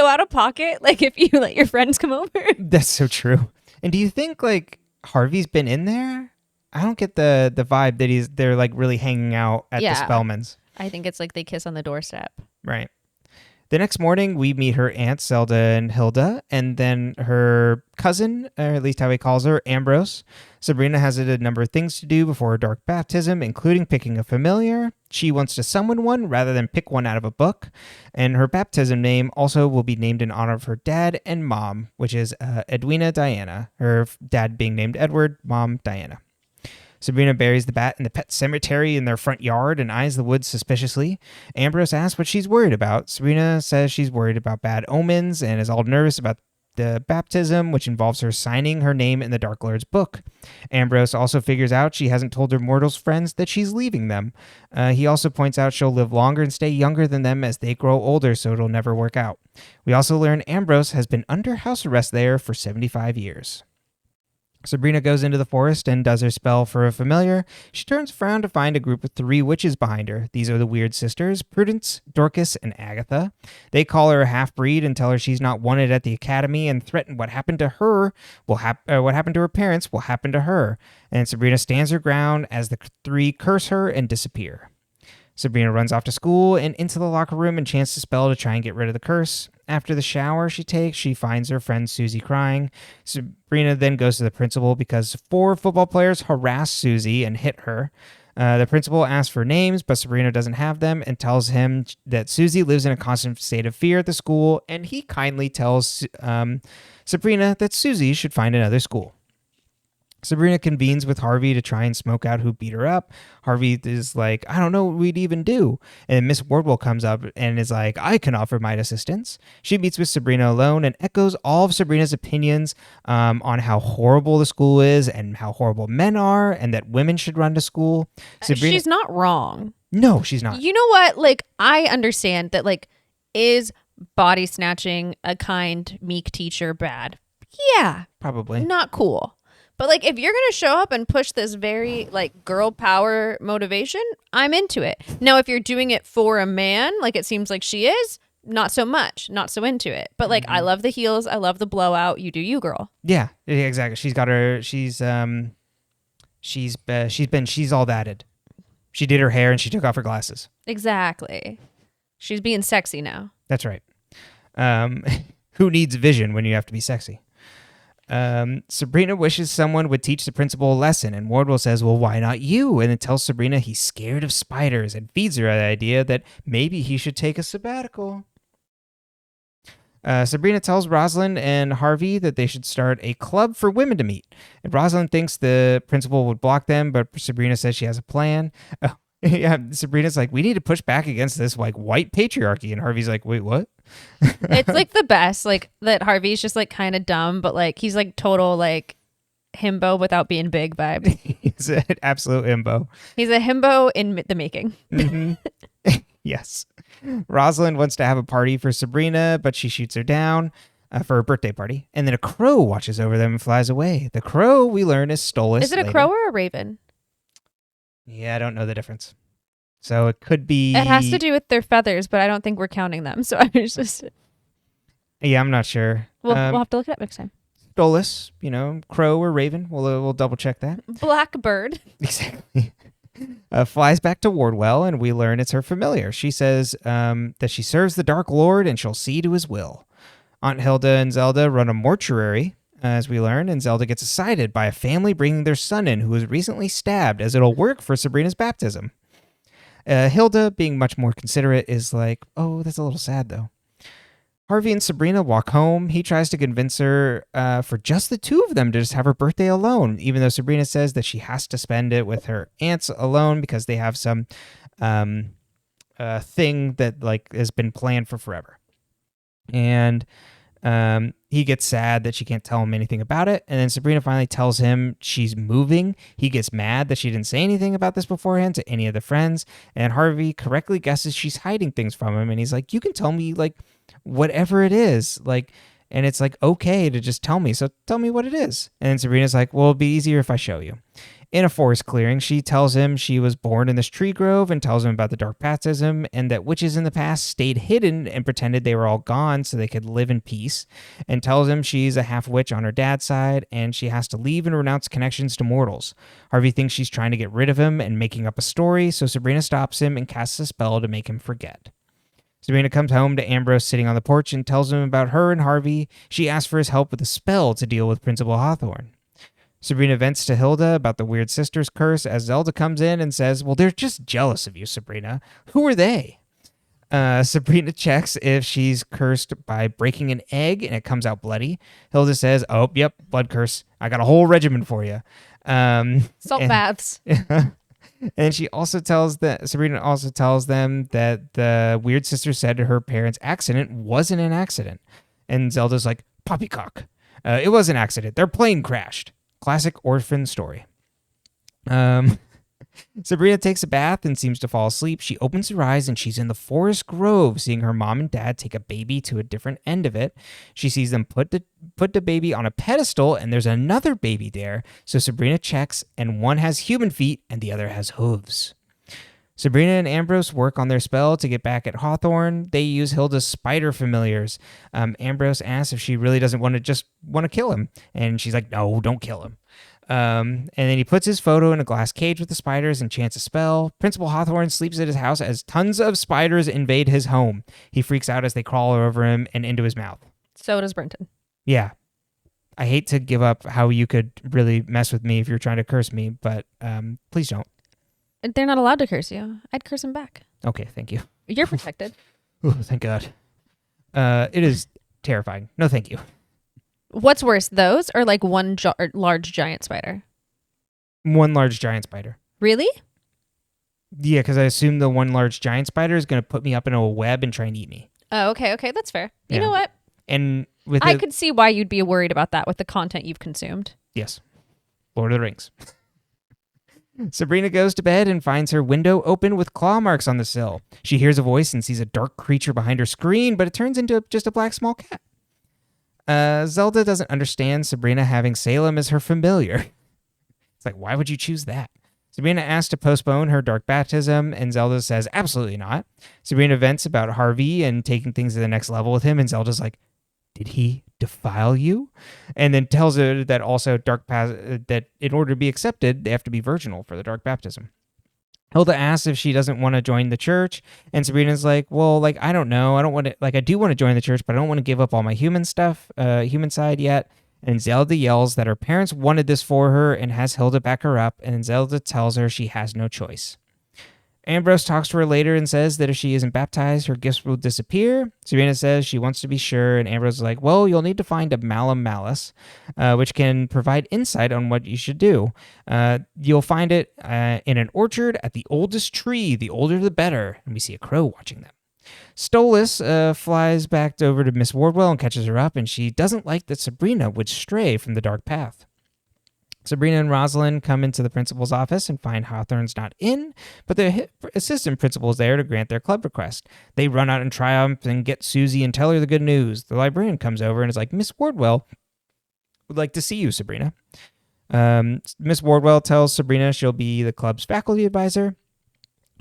out of pocket. Like if you let your friends come over. That's so true. And do you think like Harvey's been in there? I don't get the vibe that they're like really hanging out at the Spellmans. I think it's like they kiss on the doorstep. Right. The next morning, we meet her aunts, Zelda and Hilda, and then her cousin, or at least how he calls her, Ambrose. Sabrina has a number of things to do before her dark baptism, including picking a familiar. She wants to summon one rather than pick one out of a book. And her baptism name also will be named in honor of her dad and mom, which is Edwina Diana. Her dad being named Edward, mom Diana. Sabrina buries the bat in the pet cemetery in their front yard and eyes the woods suspiciously. Ambrose asks what she's worried about. Sabrina says she's worried about bad omens and is all nervous about the baptism, which involves her signing her name in the Dark Lord's book. Ambrose also figures out she hasn't told her mortals friends that she's leaving them. He also points out she'll live longer and stay younger than them as they grow older, so it'll never work out. We also learn Ambrose has been under house arrest there for 75 years. Sabrina goes into the forest and does her spell for a familiar. She turns around to find a group of 3 witches behind her. These are the weird sisters, Prudence, Dorcas, and Agatha. They call her a half-breed and tell her she's not wanted at the academy and threaten what happened to her what happened to her parents will happen to her. And Sabrina stands her ground as the 3 curse her and disappear. Sabrina runs off to school and into the locker room and chants a spell to try and get rid of the curse. After the shower she takes, she finds her friend Susie crying. Sabrina then goes to the principal because 4 football players harass Susie and hit her. The principal asks for names, but Sabrina doesn't have them and tells him that Susie lives in a constant state of fear at the school, and he kindly tells Sabrina that Susie should find another school. Sabrina convenes with Harvey to try and smoke out who beat her up. Harvey is like, I don't know what we'd even do. And Miss Wardwell comes up and is like, I can offer my assistance. She meets with Sabrina alone and echoes all of Sabrina's opinions on how horrible the school is and how horrible men are and that women should run to school. Sabrina, she's not wrong. No, she's not. You know what? Like, I understand that, like, is body snatching a kind, meek teacher bad? Yeah. Probably. Not cool. But, like, if you're going to show up and push this very, like, girl power motivation, I'm into it. Now, if you're doing it for a man, like it seems like she is, not so much. Not so into it. But, like, I love the heels. I love the blowout. You do you, girl. Yeah, exactly. She's got her, she's all thatted. She did her hair and she took off her glasses. Exactly. She's being sexy now. That's right. Who needs vision when you have to be sexy? Sabrina wishes someone would teach the principal a lesson, and Wardwell says, well, why not you? And it tells Sabrina he's scared of spiders and feeds her the idea that maybe he should take a sabbatical. Sabrina tells Rosalind and Harvey that they should start a club for women to meet. And Rosalind thinks the principal would block them, but Sabrina says she has a plan. Yeah, Sabrina's like, we need to push back against this like white patriarchy. And Harvey's like, wait, what? It's like the best, like that Harvey's just like kind of dumb, but like he's like total like himbo without being big vibe. He's an absolute himbo. He's a himbo in the making. Mm-hmm. Yes. Rosalind wants to have a party for Sabrina, but she shoots her down for her birthday party. And then a crow watches over them and flies away. The crow, we learn, is Stolas. Is it a crow or a raven? Yeah, I don't know the difference. So it could be... It has to do with their feathers, but I don't think we're counting them. So I was just... Yeah, I'm not sure. We'll have to look it up next time. Stolas, crow or raven. We'll double check that. Blackbird. Exactly. Flies back to Wardwell, and we learn it's her familiar. She says that she serves the Dark Lord, and she'll see to his will. Aunt Hilda and Zelda run a mortuary, as we learn, and Zelda gets excited by a family bringing their son in who was recently stabbed, as it'll work for Sabrina's baptism. Hilda, being much more considerate, is like, oh, that's a little sad, though. Harvey and Sabrina walk home. He tries to convince her for just the two of them to just have her birthday alone, even though Sabrina says that she has to spend it with her aunts alone because they have some thing that like has been planned for forever. And he gets sad that she can't tell him anything about it. And then Sabrina finally tells him she's moving. He gets mad that she didn't say anything about this beforehand to any of the friends. And Harvey correctly guesses she's hiding things from him. And he's like, you can tell me like whatever it is. Like, and it's like, okay to just tell me. So tell me what it is. And then Sabrina's like, well, it'll be easier if I show you. In a forest clearing, she tells him she was born in this tree grove and tells him about the dark paganism and that witches in the past stayed hidden and pretended they were all gone so they could live in peace, and tells him she's a half witch on her dad's side and she has to leave and renounce connections to mortals. Harvey thinks she's trying to get rid of him and making up a story, so Sabrina stops him and casts a spell to make him forget. Sabrina comes home to Ambrose sitting on the porch and tells him about her and Harvey. She asks for his help with a spell to deal with Principal Hawthorne. Sabrina vents to Hilda about the weird sister's curse as Zelda comes in and says, well, they're just jealous of you, Sabrina. Who are they? Sabrina checks if she's cursed by breaking an egg and it comes out bloody. Hilda says, oh, yep, blood curse. I got a whole regimen for you. Salt baths. And Sabrina also tells them that the weird sister said her parents' accident wasn't an accident. And Zelda's like, poppycock. It was an accident. Their plane crashed. Classic orphan story. Sabrina takes a bath and seems to fall asleep. She opens her eyes and she's in the forest grove, seeing her mom and dad take a baby to a different end of it. She sees them put the baby on a pedestal, and there's another baby there. So Sabrina checks, and one has human feet and the other has hooves. Sabrina and Ambrose work on their spell to get back at Hawthorne. They use Hilda's spider familiars. Ambrose asks if she really doesn't want to kill him. And she's like, no, don't kill him. And then he puts his photo in a glass cage with the spiders and chants a spell. Principal Hawthorne sleeps at his house as tons of spiders invade his home. He freaks out as they crawl over him and into his mouth. So does Brenton. Yeah. I hate to give up how you could really mess with me if you're trying to curse me, but please don't. They're not allowed to curse you. I'd curse them back. Okay, thank you. You're protected. Oh, thank God. It is terrifying. No, thank you. What's worse, those or like one large giant spider? One large giant spider. Really? Yeah, because I assume the one large giant spider is going to put me up in a web and try and eat me. Oh, okay, that's fair. You know what? And with I could see why you'd be worried about that with the content you've consumed. Yes. Lord of the Rings. Sabrina goes to bed and finds her window open with claw marks on the sill. She hears a voice and sees a dark creature behind her screen, but it turns into just a black small cat. Zelda doesn't understand Sabrina having Salem as her familiar. It's like, why would you choose that? Sabrina asks to postpone her dark baptism, and Zelda says, absolutely not. Sabrina vents about Harvey and taking things to the next level with him, and Zelda's like, did he defile you? And then tells her that also that in order to be accepted, they have to be virginal for the dark baptism. Hilda asks if she doesn't want to join the church, and Sabrina's like, well, like, I don't know. I don't want to, like, I do want to join the church, but I don't want to give up all my human stuff, human side yet. And Zelda yells that her parents wanted this for her and has Hilda back her up, and Zelda tells her she has no choice. Ambrose talks to her later and says that if she isn't baptized, her gifts will disappear. Sabrina says she wants to be sure, and Ambrose is like, well, you'll need to find a malum malus, which can provide insight on what you should do. You'll find it in an orchard at the oldest tree. The older, the better. And we see a crow watching them. Stolas flies back over to Ms Wardwell and catches her up, and she doesn't like that Sabrina would stray from the dark path. Sabrina and Rosalind come into the principal's office and find Hawthorne's not in, but the assistant principal is there to grant their club request. They run out in triumph and get Susie and tell her the good news. The librarian comes over and is like, Miss Wardwell would like to see you, Sabrina. Miss Wardwell tells Sabrina she'll be the club's faculty advisor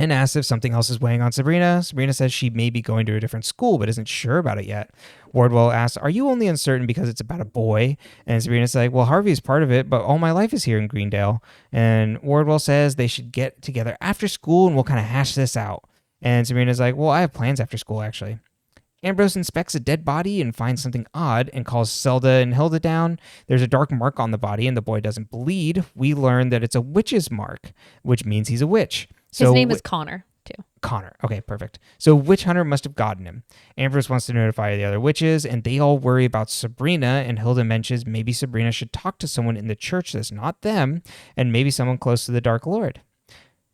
and asks if something else is weighing on Sabrina. Sabrina says she may be going to a different school, but isn't sure about it yet. Wardwell asks, are you only uncertain because it's about a boy? And Sabrina's like, well, Harvey is part of it, but all my life is here in Greendale. And Wardwell says they should get together after school and we'll kind of hash this out. And Sabrina's like, well, I have plans after school, actually. Ambrose inspects a dead body and finds something odd and calls Zelda and Hilda down. There's a dark mark on the body and the boy doesn't bleed. We learn that it's a witch's mark, which means he's a witch. His name is Connor, too. Connor. Okay, perfect. So Witch Hunter must have gotten him. Ambrose wants to notify the other witches, and they all worry about Sabrina, and Hilda mentions maybe Sabrina should talk to someone in the church that's not them, and maybe someone close to the Dark Lord.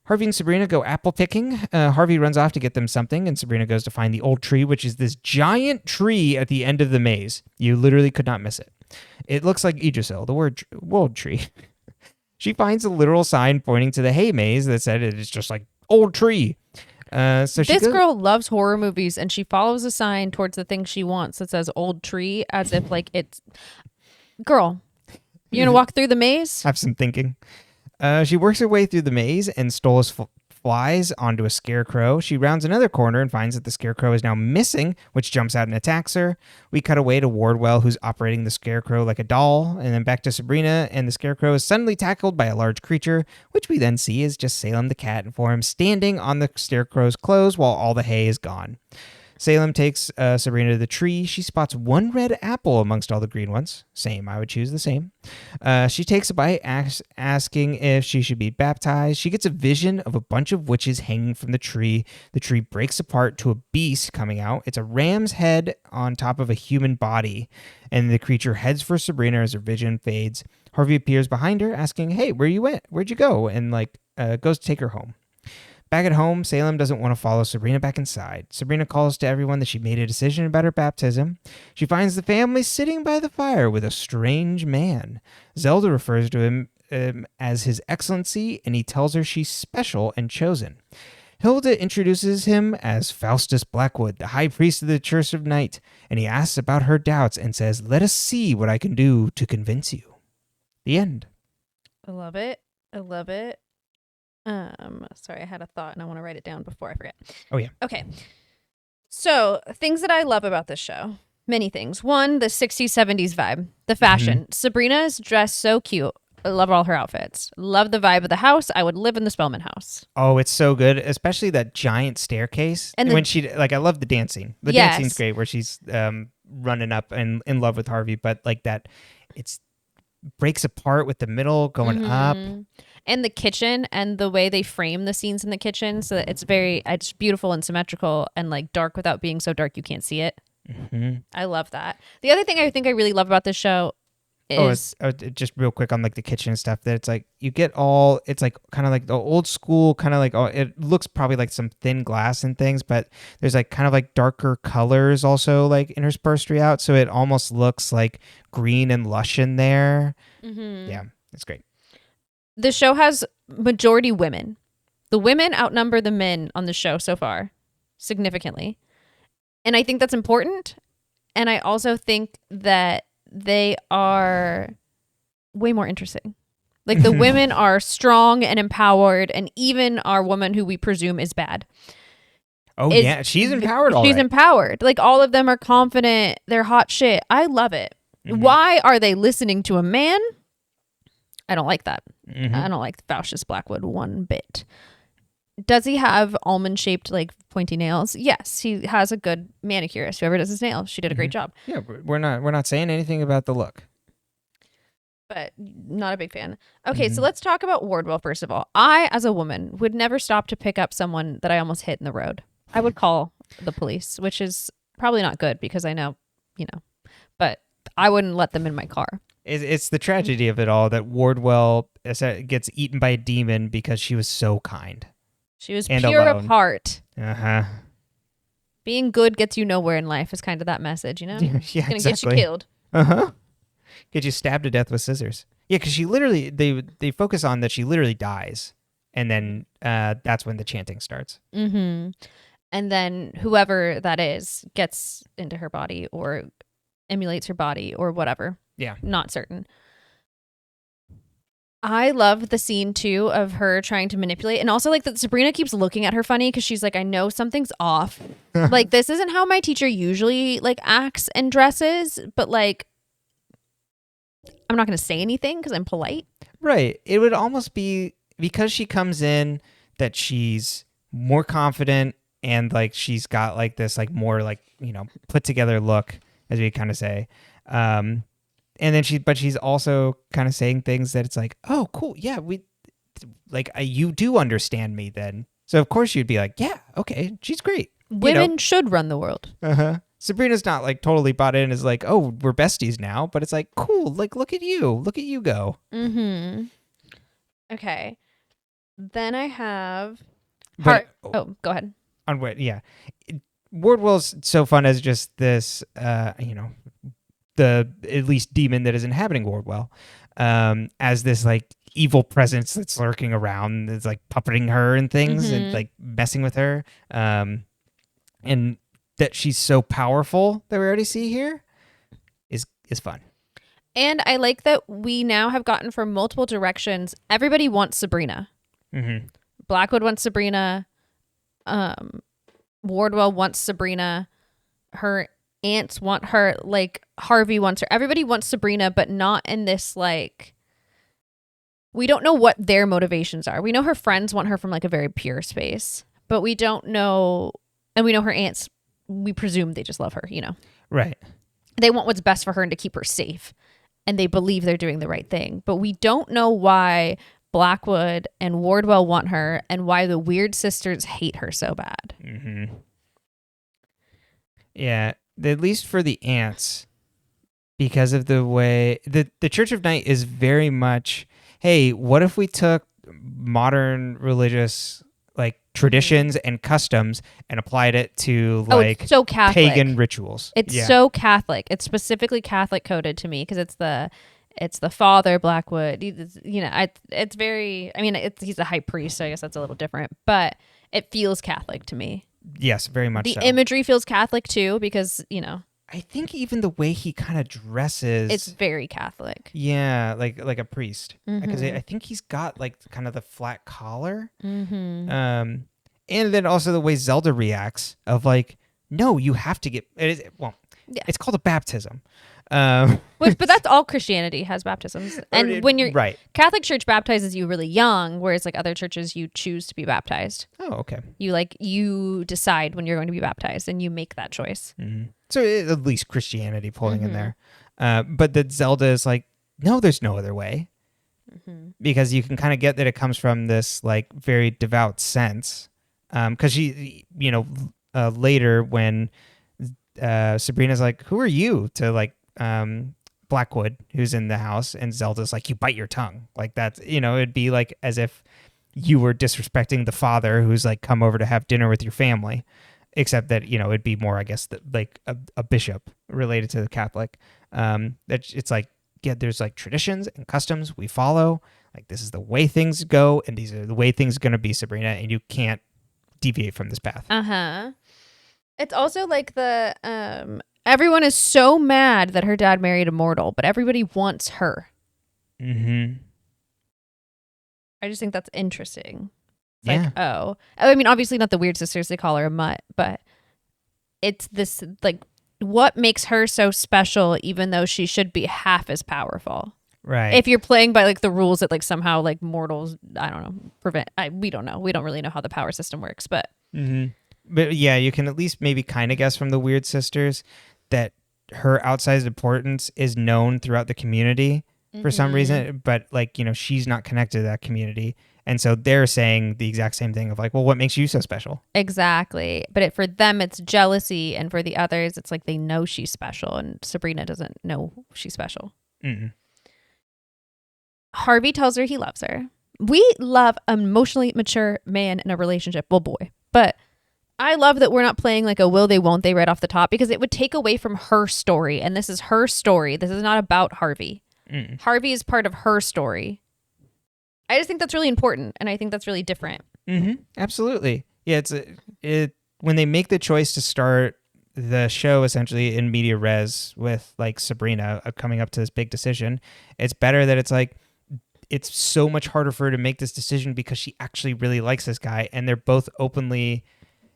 Harvey and Sabrina go apple picking. Harvey runs off to get them something, and Sabrina goes to find the old tree, which is this giant tree at the end of the maze. You literally could not miss it. It looks like Yggdrasil, the world tree. She finds a literal sign pointing to the hay maze that said it is just like old tree. This girl loves horror movies, and she follows a sign towards the thing she wants that says old tree as if like it's... Girl, you gonna walk through the maze? Have some thinking. She works her way through the maze and Stolas flies onto a scarecrow. She rounds another corner and finds that the scarecrow is now missing, which jumps out and attacks her. We cut away to Wardwell, who's operating the scarecrow like a doll, and then back to Sabrina, and the scarecrow is suddenly tackled by a large creature, which we then see is just Salem the cat in form standing on the scarecrow's clothes while all the hay is gone. Salem takes Sabrina to the tree. She spots one red apple amongst all the green ones. Same, I would choose the same. She takes a bite, asking if she should be baptized. She gets a vision of a bunch of witches hanging from the tree. The tree breaks apart to a beast coming out. It's a ram's head on top of a human body, and the creature heads for Sabrina as her vision fades. Harvey appears behind her, asking, hey, where you went? Where'd you go? And goes to take her home. Back at home, Salem doesn't want to follow Sabrina back inside. Sabrina calls to everyone that she made a decision about her baptism. She finds the family sitting by the fire with a strange man. Zelda refers to him as His Excellency, and he tells her she's special and chosen. Hilda introduces him as Faustus Blackwood, the high priest of the Church of Night, and he asks about her doubts and says, let us see what I can do to convince you. The end. I love it. I love it. Sorry, I had a thought and I want to write it down before I forget. Oh, yeah. Okay. So, things that I love about this show. Many things. One, the 60s, 70s vibe. The fashion. Mm-hmm. Sabrina is dressed so cute. I love all her outfits. Love the vibe of the house. I would live in the Spellman house. Oh, it's so good. Especially that giant staircase. And when she, I love the dancing. The dancing's great where she's running up and in love with Harvey. But that, it's breaks apart with the middle going up. And the kitchen and the way they frame the scenes in the kitchen, so that it's beautiful and symmetrical and dark without being so dark you can't see it. Mm-hmm. I love that. The other thing I think I really love about this show is just real quick on the kitchen stuff, that it's you get it's kind of the old school kind of it looks probably like some thin glass and things, but there's kind of darker colors also interspersed throughout, so it almost looks like green and lush in there. Mm-hmm. Yeah, it's great. The show has majority women. The women outnumber the men on the show so far significantly. And I think that's important. And I also think that they are way more interesting. The women are strong and empowered, and even our woman who we presume is bad. Oh, yeah. She's empowered already. She's empowered. All of them are confident. They're hot shit. I love it. Mm-hmm. Why are they listening to a man? I don't like that. Mm-hmm. I don't like Faustus Blackwood one bit. Does he have almond-shaped, like, pointy nails? Yes, he has a good manicurist. Whoever does his nails, she did a great job. Yeah, we're not saying anything about the look. But not a big fan. Okay, so let's talk about Wardwell first of all. I, as a woman, would never stop to pick up someone that I almost hit in the road. I would call the police, which is probably not good because I know, but I wouldn't let them in my car. It's the tragedy of it all that Wardwell gets eaten by a demon because she was so kind. She was and pure alone. of heart. Uh-huh. Being good gets you nowhere in life is kind of that message, Yeah, it's going to exactly. get you killed. Uh-huh. Get you stabbed to death with scissors. Yeah, because she literally, they focus on that she literally dies. And then that's when the chanting starts. Mm-hmm. And then whoever that is gets into her body or emulates her body or whatever. Yeah. Not certain. I love the scene too of her trying to manipulate, and also like that Sabrina keeps looking at her funny because she's like, I know something's off. Like, this isn't how my teacher usually like acts and dresses, but like I'm not going to say anything because I'm polite. Right. It would almost be because she comes in that she's more confident and like she's got like this like more like, put together look, as we kind of say. And then she's also kind of saying things that it's like, oh, cool. Yeah, you do understand me then. So of course you'd be like, yeah, okay, she's great. Women should run the world. Uh-huh. Sabrina's not like totally bought in as like, oh, we're besties now, but it's like, cool, like look at you go. Mm-hmm. Okay. Then I have go ahead. On what? Yeah. Wardwell's so fun as just this, the at least demon that is inhabiting Wardwell, as this like evil presence that's lurking around, that's like puppeting her and things and like messing with her, and that she's so powerful that we already see here is fun. And I like that we now have gotten from multiple directions. Everybody wants Sabrina. Mm-hmm. Blackwood wants Sabrina. Wardwell wants Sabrina. Her aunts want her. Like, Harvey wants her. Everybody wants Sabrina, but not in this, like... We don't know what their motivations are. We know her friends want her from, like, a very pure space. But we don't know... And we know her aunts, we presume they just love her, Right. They want what's best for her and to keep her safe. And they believe they're doing the right thing. But we don't know why Blackwood and Wardwell want her and why the Weird Sisters hate her so bad. Mm-hmm. Yeah, at least for the aunts, because of the way... The Church of Night is very much, hey, what if we took modern religious like traditions and customs and applied it to like it's so Catholic. Pagan rituals. It's so Catholic. It's specifically Catholic coded to me because it's the father Blackwood. It's very. I mean, he's a high priest, so I guess that's a little different, but it feels Catholic to me. Yes, very much. The imagery feels Catholic too because I think even the way he kind of dresses, it's very Catholic. Yeah, like a priest. Because Mm-hmm. I think he's got like kind of the flat collar. Mm-hmm. And then also the way Zelda reacts of like, no, you have to get it. Well, Yeah. It's called a baptism. But that's all Christianity has baptisms. And when you're right, Catholic Church baptizes you really young, whereas like other churches you choose to be baptized. Oh, okay. You decide when you're going to be baptized and you make that choice. Mm-hmm. So at least Christianity pulling in there. But that Zelda is like, no, there's no other way. Mm-hmm. Because you can kind of get that it comes from this like very devout sense. Because she, later when Sabrina's like, who are you to like Blackwood, who's in the house, and Zelda's like, you bite your tongue. Like that's, it'd be like as if you were disrespecting the father who's like come over to have dinner with your family, except that, it'd be more, I guess, like a bishop related to the Catholic. That it's like, yeah, there's like traditions and customs we follow. Like this is the way things go, and these are the way things are going to be, Sabrina, and you can't deviate from this path. Uh-huh. It's also like the everyone is so mad that her dad married a mortal, but everybody wants her. Mm-hmm. I just think that's interesting. It's Yeah. like, oh. I mean, obviously not the Weird Sisters, they call her a mutt, but it's this, like, what makes her so special even though she should be half as powerful? Right. If you're playing by like the rules that like somehow like mortals, I don't know, we don't know. We don't really know how the power system works, but But yeah, you can at least maybe kind of guess from the Weird Sisters that her outsized importance is known throughout the community for some reason, but like, she's not connected to that community. And so they're saying the exact same thing of like, well, what makes you so special? Exactly. But for them, it's jealousy. And for the others, it's like they know she's special. And Sabrina doesn't know she's special. Mm-mm. Harvey tells her he loves her. We love an emotionally mature man in a relationship. Well, boy. But I love that we're not playing like a will they, won't they right off the top, because it would take away from her story. And this is her story. This is not about Harvey. Harvey is part of her story. I just think that's really important, and I think that's really different. Absolutely. Yeah, when they make the choice to start the show essentially in media res with like Sabrina coming up to this big decision, it's better that it's like it's so much harder for her to make this decision because she actually really likes this guy, and they're both openly,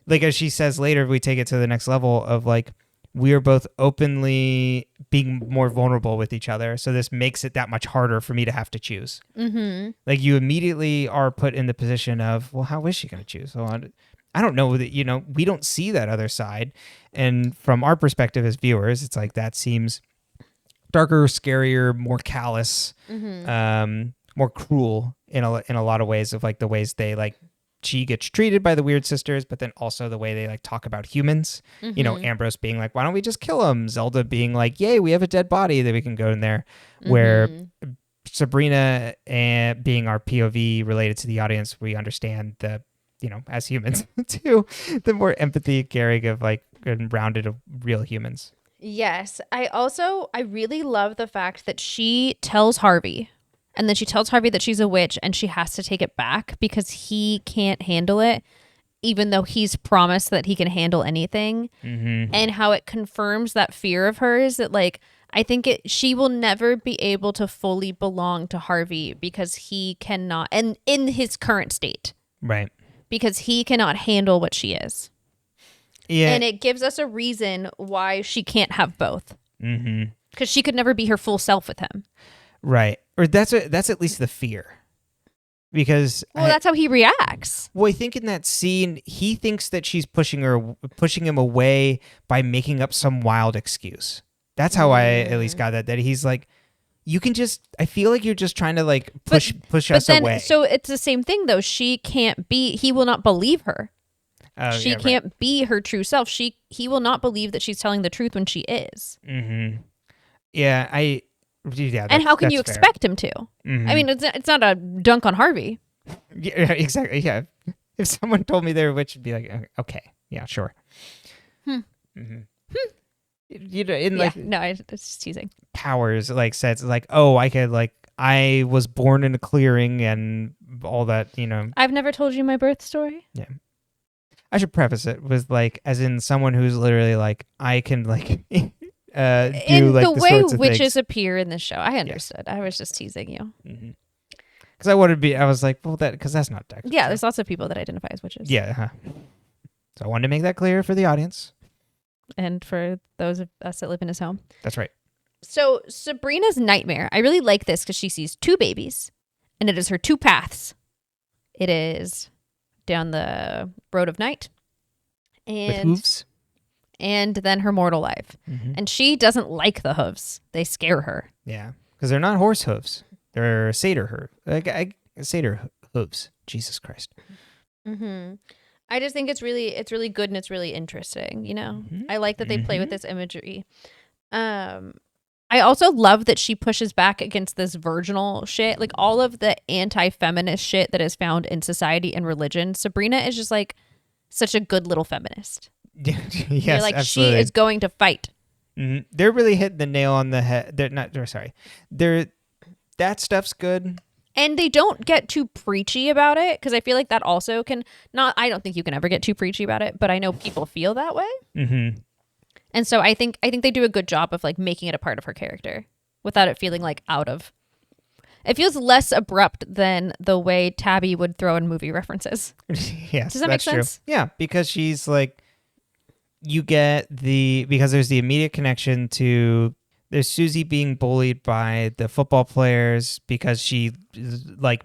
like as she says later, we take it to the next level of like, we are both openly being more vulnerable with each other. So this makes it that much harder for me to have to choose. Like you immediately are put in the position of, well, how is she going to choose? Well, I don't know that, we don't see that other side. And from our perspective as viewers, it's like, that seems darker, scarier, more callous, more cruel in a lot of ways, of like the ways they like, she gets treated by the Weird Sisters, but then also the way they like talk about humans. Ambrose being like, why don't we just kill him? Zelda being like, yay, we have a dead body that we can go in there. Where Sabrina and being our POV related to the audience, we understand the, as humans too, the more empathy caring of like rounded of real humans. Yes. I really love the fact that she tells Harvey, and then she tells Harvey that she's a witch and she has to take it back because he can't handle it, even though he's promised that he can handle anything. And how it confirms that fear of hers that like, I think she will never be able to fully belong to Harvey because he cannot, and in his current state. Right. Because he cannot handle what she is. Yeah. And it gives us a reason why she can't have both. Because she could never be her full self with him. Right. Or that's at least the fear. Because that's how he reacts. Well, I think in that scene, he thinks that she's pushing him away by making up some wild excuse. That's how I at least got that he's like, I feel like you're just trying to like push us away. So it's the same thing though. He will not believe her. She can't be her true self. He will not believe that she's telling the truth when she is. Yeah, and how can you expect him to? I mean, it's not a dunk on Harvey. Yeah, exactly. Yeah, if someone told me they're a witch, I'd be like, okay, yeah, sure. No, it's just teasing. Powers like says like, oh, I was born in a clearing and all that. I've never told you my birth story. Yeah. I should preface it with like, as in someone who's literally like, I can like. In like the way witches appear in this show, I understood. I was just teasing you because I was like, well, because that's not deck. Yeah, there's lots of people that identify as witches. Yeah, so I wanted to make that clear for the audience and for those of us that live in his home. That's right. So Sabrina's nightmare, I really like this because she sees two babies, and it is her two paths. It is down the road of night, and with hooves. And then her mortal life. And she doesn't like the hooves. They scare her. Yeah, because they're not horse hooves. They're satyr hooves. Jesus Christ. I just think it's really good and it's really interesting. I like that they play with this imagery. I also love that she pushes back against this virginal shit. Like all of the anti-feminist shit that is found in society and religion. Sabrina is just like such a good little feminist. Yes, like absolutely. She is going to fight. They're really hitting the nail on the head. That stuff's good. And they don't get too preachy about it because I feel like that also can not. I don't think you can ever get too preachy about it, but I know people feel that way. And so I think they do a good job of like making it a part of her character without it feeling like out of. It feels less abrupt than the way Tabby would throw in movie references. Yes, does that make sense? True. Yeah, because she's like. You get because there's the immediate connection to There's Susie being bullied by the football players because she is like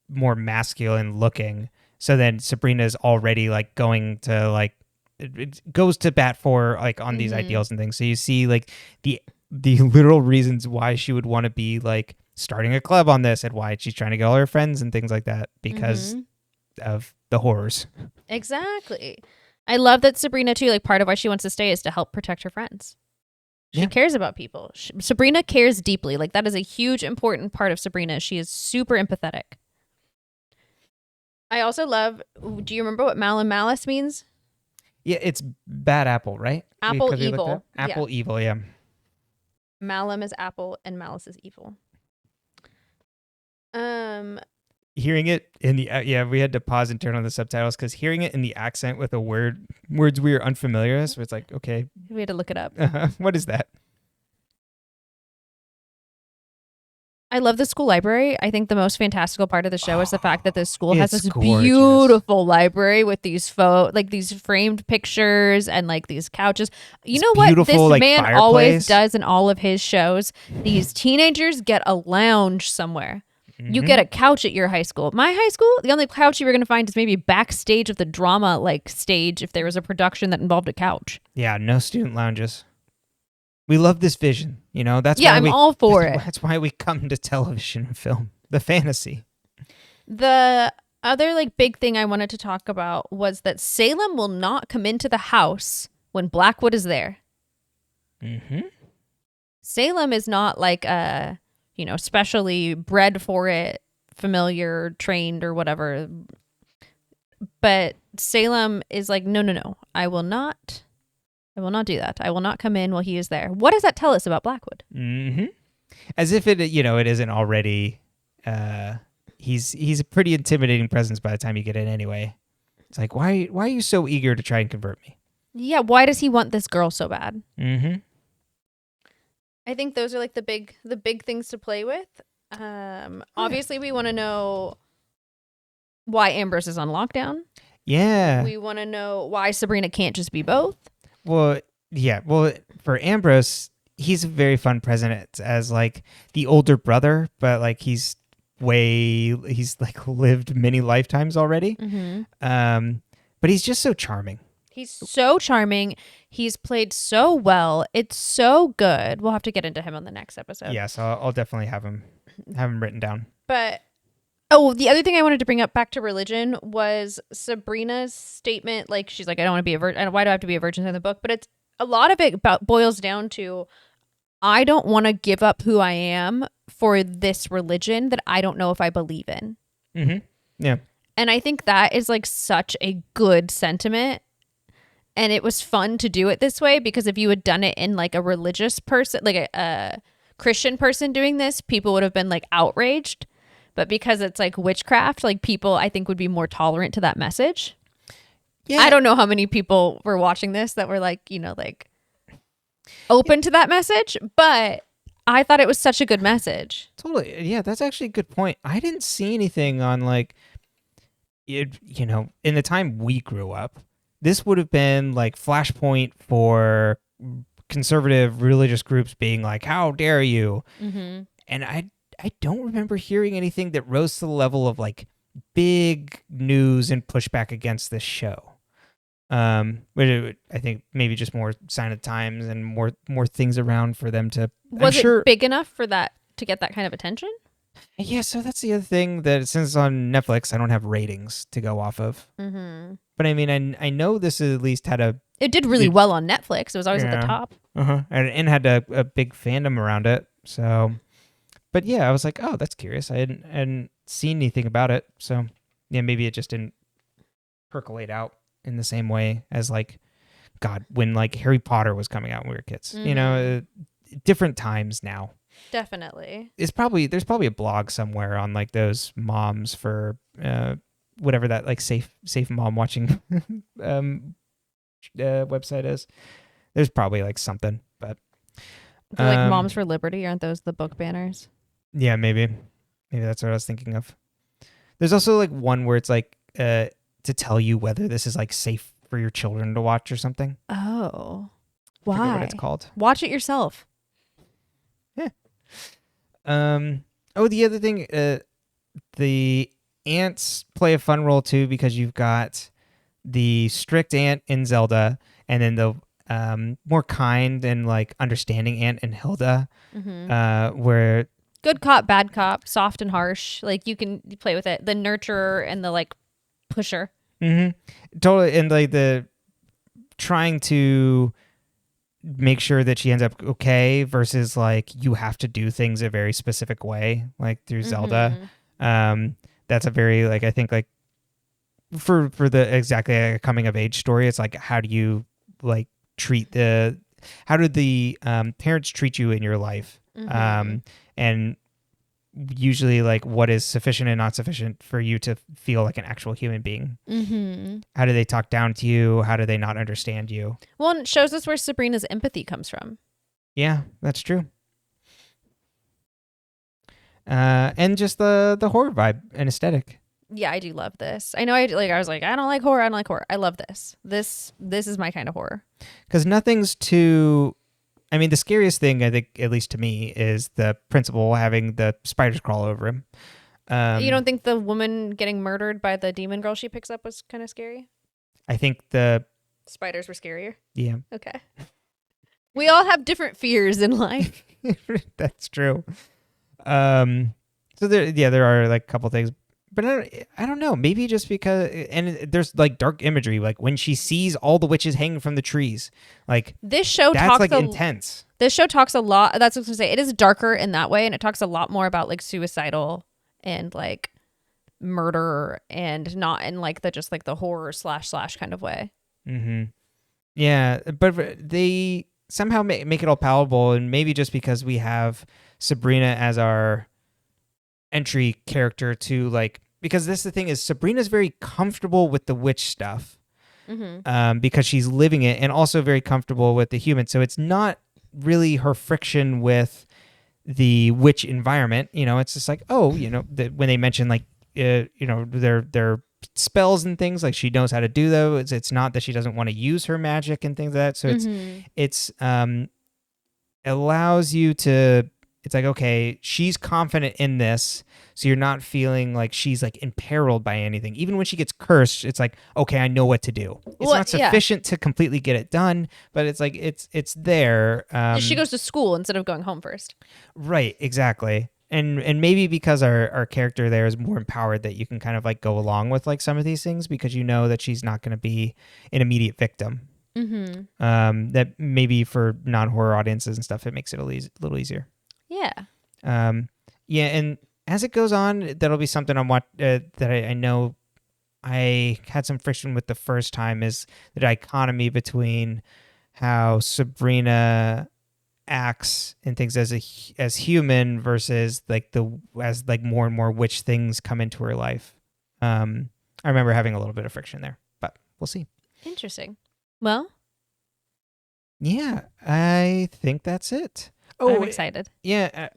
more masculine looking. So then Sabrina's already like going to like it goes to bat for like on these ideals and things. So you see like the literal reasons why she would want to be like starting a club on this and why she's trying to get all her friends and things like that because of the horrors. Exactly. I love that Sabrina too, like part of why she wants to stay is to help protect her friends. She cares about people. Sabrina cares deeply. Like that is a huge, important part of Sabrina. She is super empathetic. I also love, do you remember what mal and malice means? Yeah, it's bad apple, right? Apple evil. Apple evil, yeah. Malum is apple and malice is evil. Hearing it in the we had to pause and turn on the subtitles because hearing it in the accent with words we were unfamiliar with, so it's like, okay, we had to look it up. What is that? I love the school library. I think the most fantastical part of the show is the fact that this school has this gorgeous. beautiful library with these these framed pictures and like these couches. You know what this like, man fireplace. Always does in all of his shows? These teenagers get a lounge somewhere. You get a couch at your high school. My high school, the only couch you were going to find is maybe backstage of the drama like stage if there was a production that involved a couch. Yeah, no student lounges. We love this vision, you know. That's why I'm all for it. That's why we come to television and film, the fantasy. The other like big thing I wanted to talk about was that Salem will not come into the house when Blackwood is there. Salem is not like a, specially bred for it, familiar, trained, or whatever. But Salem is like, no. I will not do that. I will not come in while he is there. What does that tell us about Blackwood? As if it isn't already. He's a pretty intimidating presence by the time you get in anyway. It's like, why are you so eager to try and convert me? Yeah, why does he want this girl so bad? I think those are like the big things to play with. Obviously, we want to know why Ambrose is on lockdown. Yeah. We want to know why Sabrina can't just be both. Well, yeah. Well, for Ambrose, he's a very fun president as like the older brother, but like he's like lived many lifetimes already. But he's just so charming. He's so charming. He's played so well. It's so good. We'll have to get into him on the next episode. Yeah, so I'll definitely have him written down. But the other thing I wanted to bring up back to religion was Sabrina's statement. Like she's like, I don't want to be a virgin. Why do I have to be a virgin in the book? But it's a lot of it boils down to, I don't want to give up who I am for this religion that I don't know if I believe in. Yeah. And I think that is like such a good sentiment. And it was fun to do it this way because if you had done it in like a religious person, like a Christian person doing this, people would have been like outraged. But because it's like witchcraft, like people I think would be more tolerant to that message. Yeah. I don't know how many people were watching this that were like, like open to that message, but I thought it was such a good message. Totally. Yeah, that's actually a good point. I didn't see anything on like, in the time we grew up, this would have been like flashpoint for conservative religious groups being like, how dare you? And I don't remember hearing anything that rose to the level of like big news and pushback against this show. But I think maybe just more sign of the times and more things around for them to. Was it big enough for that to get that kind of attention? Yeah, so that's the other thing that since it's on Netflix, I don't have ratings to go off of. But I mean, I know this at least had It did really well on Netflix. It was always at the top. And had a big fandom around it. So, but yeah, I was like, oh, that's curious. I hadn't seen anything about it. So yeah, maybe it just didn't percolate out in the same way as like, God, when like Harry Potter was coming out when we were kids. Different times now. Definitely. There's probably a blog somewhere on like those moms for whatever that like safe mom watching website is. There's probably like something, but like Moms for Liberty, aren't those the book banners? Yeah, maybe that's what I was thinking of. There's also like one where it's like to tell you whether this is like safe for your children to watch or something. Oh, why? I forget what it's called. Watch it yourself. Oh, the other thing, the ants play a fun role too, because you've got the strict ant in Zelda, and then the more kind and like understanding ant in Hilda, where Good cop, bad cop, soft and harsh. Like you play with it. The nurturer and the like pusher. totally, and like the trying to make sure that she ends up okay versus like you have to do things a very specific way, like through Zelda. That's a very like, I think like for the exactly a coming of age story, it's like how do you like how do the parents treat you in your life, and usually like what is sufficient and not sufficient for you to feel like an actual human being. How do they talk down to you? How do they not understand you? Well, and it shows us where Sabrina's empathy comes from. Yeah, that's true. And just the horror vibe and aesthetic. Yeah, I do love this. I know I was like, I don't like horror. I don't like horror. I love this. This is my kind of horror. Because nothing's too... I mean, the scariest thing, I think, at least to me, is the principal having the spiders crawl over him. You don't think the woman getting murdered by the demon girl she picks up was kind of scary? I think the... Spiders were scarier? Yeah. Okay. We all have different fears in life. That's true. So there are like a couple things, but I don't know. Maybe just because, and there's like dark imagery, like when she sees all the witches hanging from the trees, like this show that's talks like intense. This show talks a lot. That's what I was gonna say. It is darker in that way, and it talks a lot more about like suicidal and like murder, and not in like the just like the horror / kind of way. Yeah, but they somehow make it all palatable, and maybe just because we have Sabrina as our entry character to like, because this the thing is Sabrina's very comfortable with the witch stuff, because she's living it, and also very comfortable with the human. So it's not really her friction with the witch environment. You know, it's just like, oh, you know, when they mention like, you know, their spells and things, like she knows how to do those. It's not that she doesn't want to use her magic and things like that. So it's allows you to, it's like, okay, she's confident in this, so you're not feeling like she's like imperiled by anything. Even when she gets cursed, it's like, okay, I know what to do. It's not sufficient to completely get it done, but it's like it's there. She goes to school instead of going home first. Right, exactly. And maybe because our character there is more empowered, that you can kind of like go along with like some of these things, because you know that she's not going to be an immediate victim. That maybe for non-horror audiences and stuff, it makes it a little easier. Yeah. Yeah, and as it goes on, that'll be something that I know I had some friction with the first time, is the dichotomy between how Sabrina acts and things as human versus like as more and more witch things come into her life. I remember having a little bit of friction there, but we'll see. Interesting. Well, yeah, I think that's it. Oh, I'm excited. Yeah.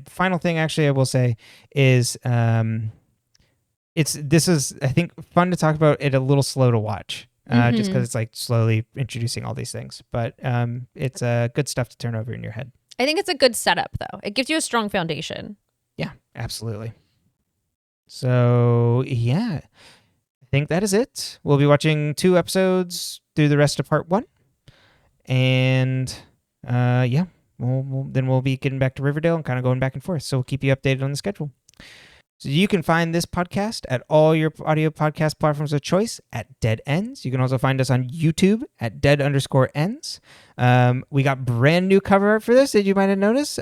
Final thing, actually, I will say is, this is, I think, fun to talk about. It a little slow to watch, just because it's like slowly introducing all these things. But it's good stuff to turn over in your head. I think it's a good setup, though. It gives you a strong foundation. Yeah, absolutely. So yeah, I think that is it. We'll be watching 2 episodes through the rest of part 1, and yeah. Then we'll be getting back to Riverdale and kind of going back and forth. So we'll keep you updated on the schedule. So you can find this podcast at all your audio podcast platforms of choice at Dead Ends. You can also find us on YouTube at dead_ends. We got brand new cover art for this that you might have noticed.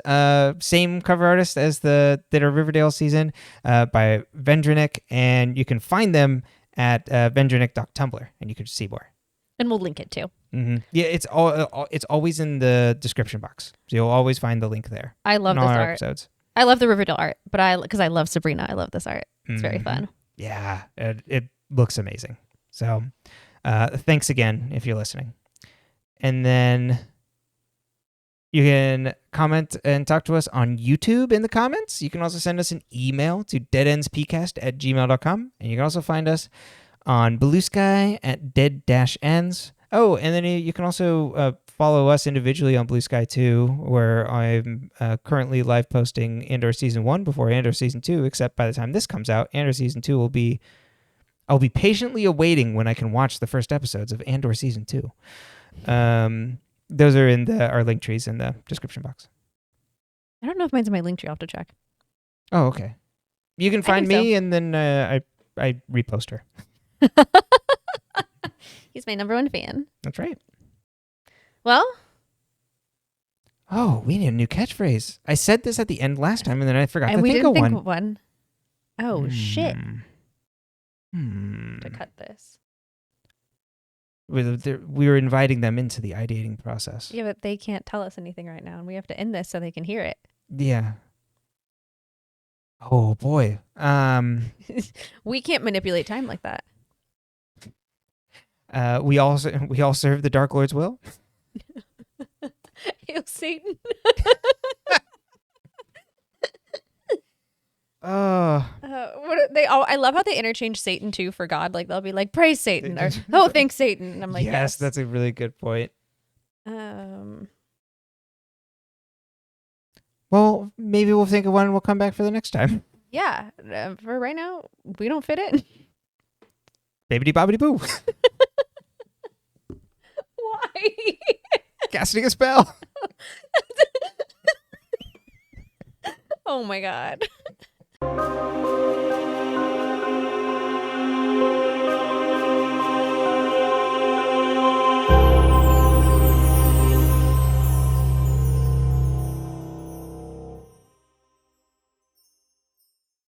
Same cover artist as the Riverdale season, by Vendrinic. And you can find them at vendrinic.tumblr, and you can see more. And we'll link it too. Yeah, it's always in the description box, so you'll always find the link there. I love this art. Episodes. I love the Riverdale art, but because I love Sabrina, I love this art. It's very fun. Yeah, it looks amazing. So, thanks again if you're listening, and then you can comment and talk to us on YouTube in the comments. You can also send us an email to deadendspcast@gmail.com, and you can also find us on Blue Sky at dead-ends. Oh, and then you can also follow us individually on Blue Sky 2, where I'm currently live posting Andor Season 1 before Andor Season 2, except by the time this comes out, Andor Season 2 will be... I'll be patiently awaiting when I can watch the first episodes of Andor Season 2. Those are in our link trees in the description box. I don't know if mine's in my link tree. I'll have to check. Oh, okay. You can find me, and then I repost her. He's my number one fan. That's right. Well. Oh, we need a new catchphrase. I said this at the end last time, and then I forgot to think of one. We didn't think of one. Oh, shit. To cut this. We were inviting them into the ideating process. Yeah, but they can't tell us anything right now, and we have to end this so they can hear it. Yeah. Oh, boy. We can't manipulate time like that. We all serve the Dark Lord's will. Hail Satan. I love how they interchange Satan too for God. Like they'll be like, praise Satan, or oh, thanks Satan. And I'm like, yes, that's a really good point. Well, maybe we'll think of one and we'll come back for the next time. Yeah. For right now, we don't fit in. Babbity bobbity boo. Why? Casting a spell. Oh my God.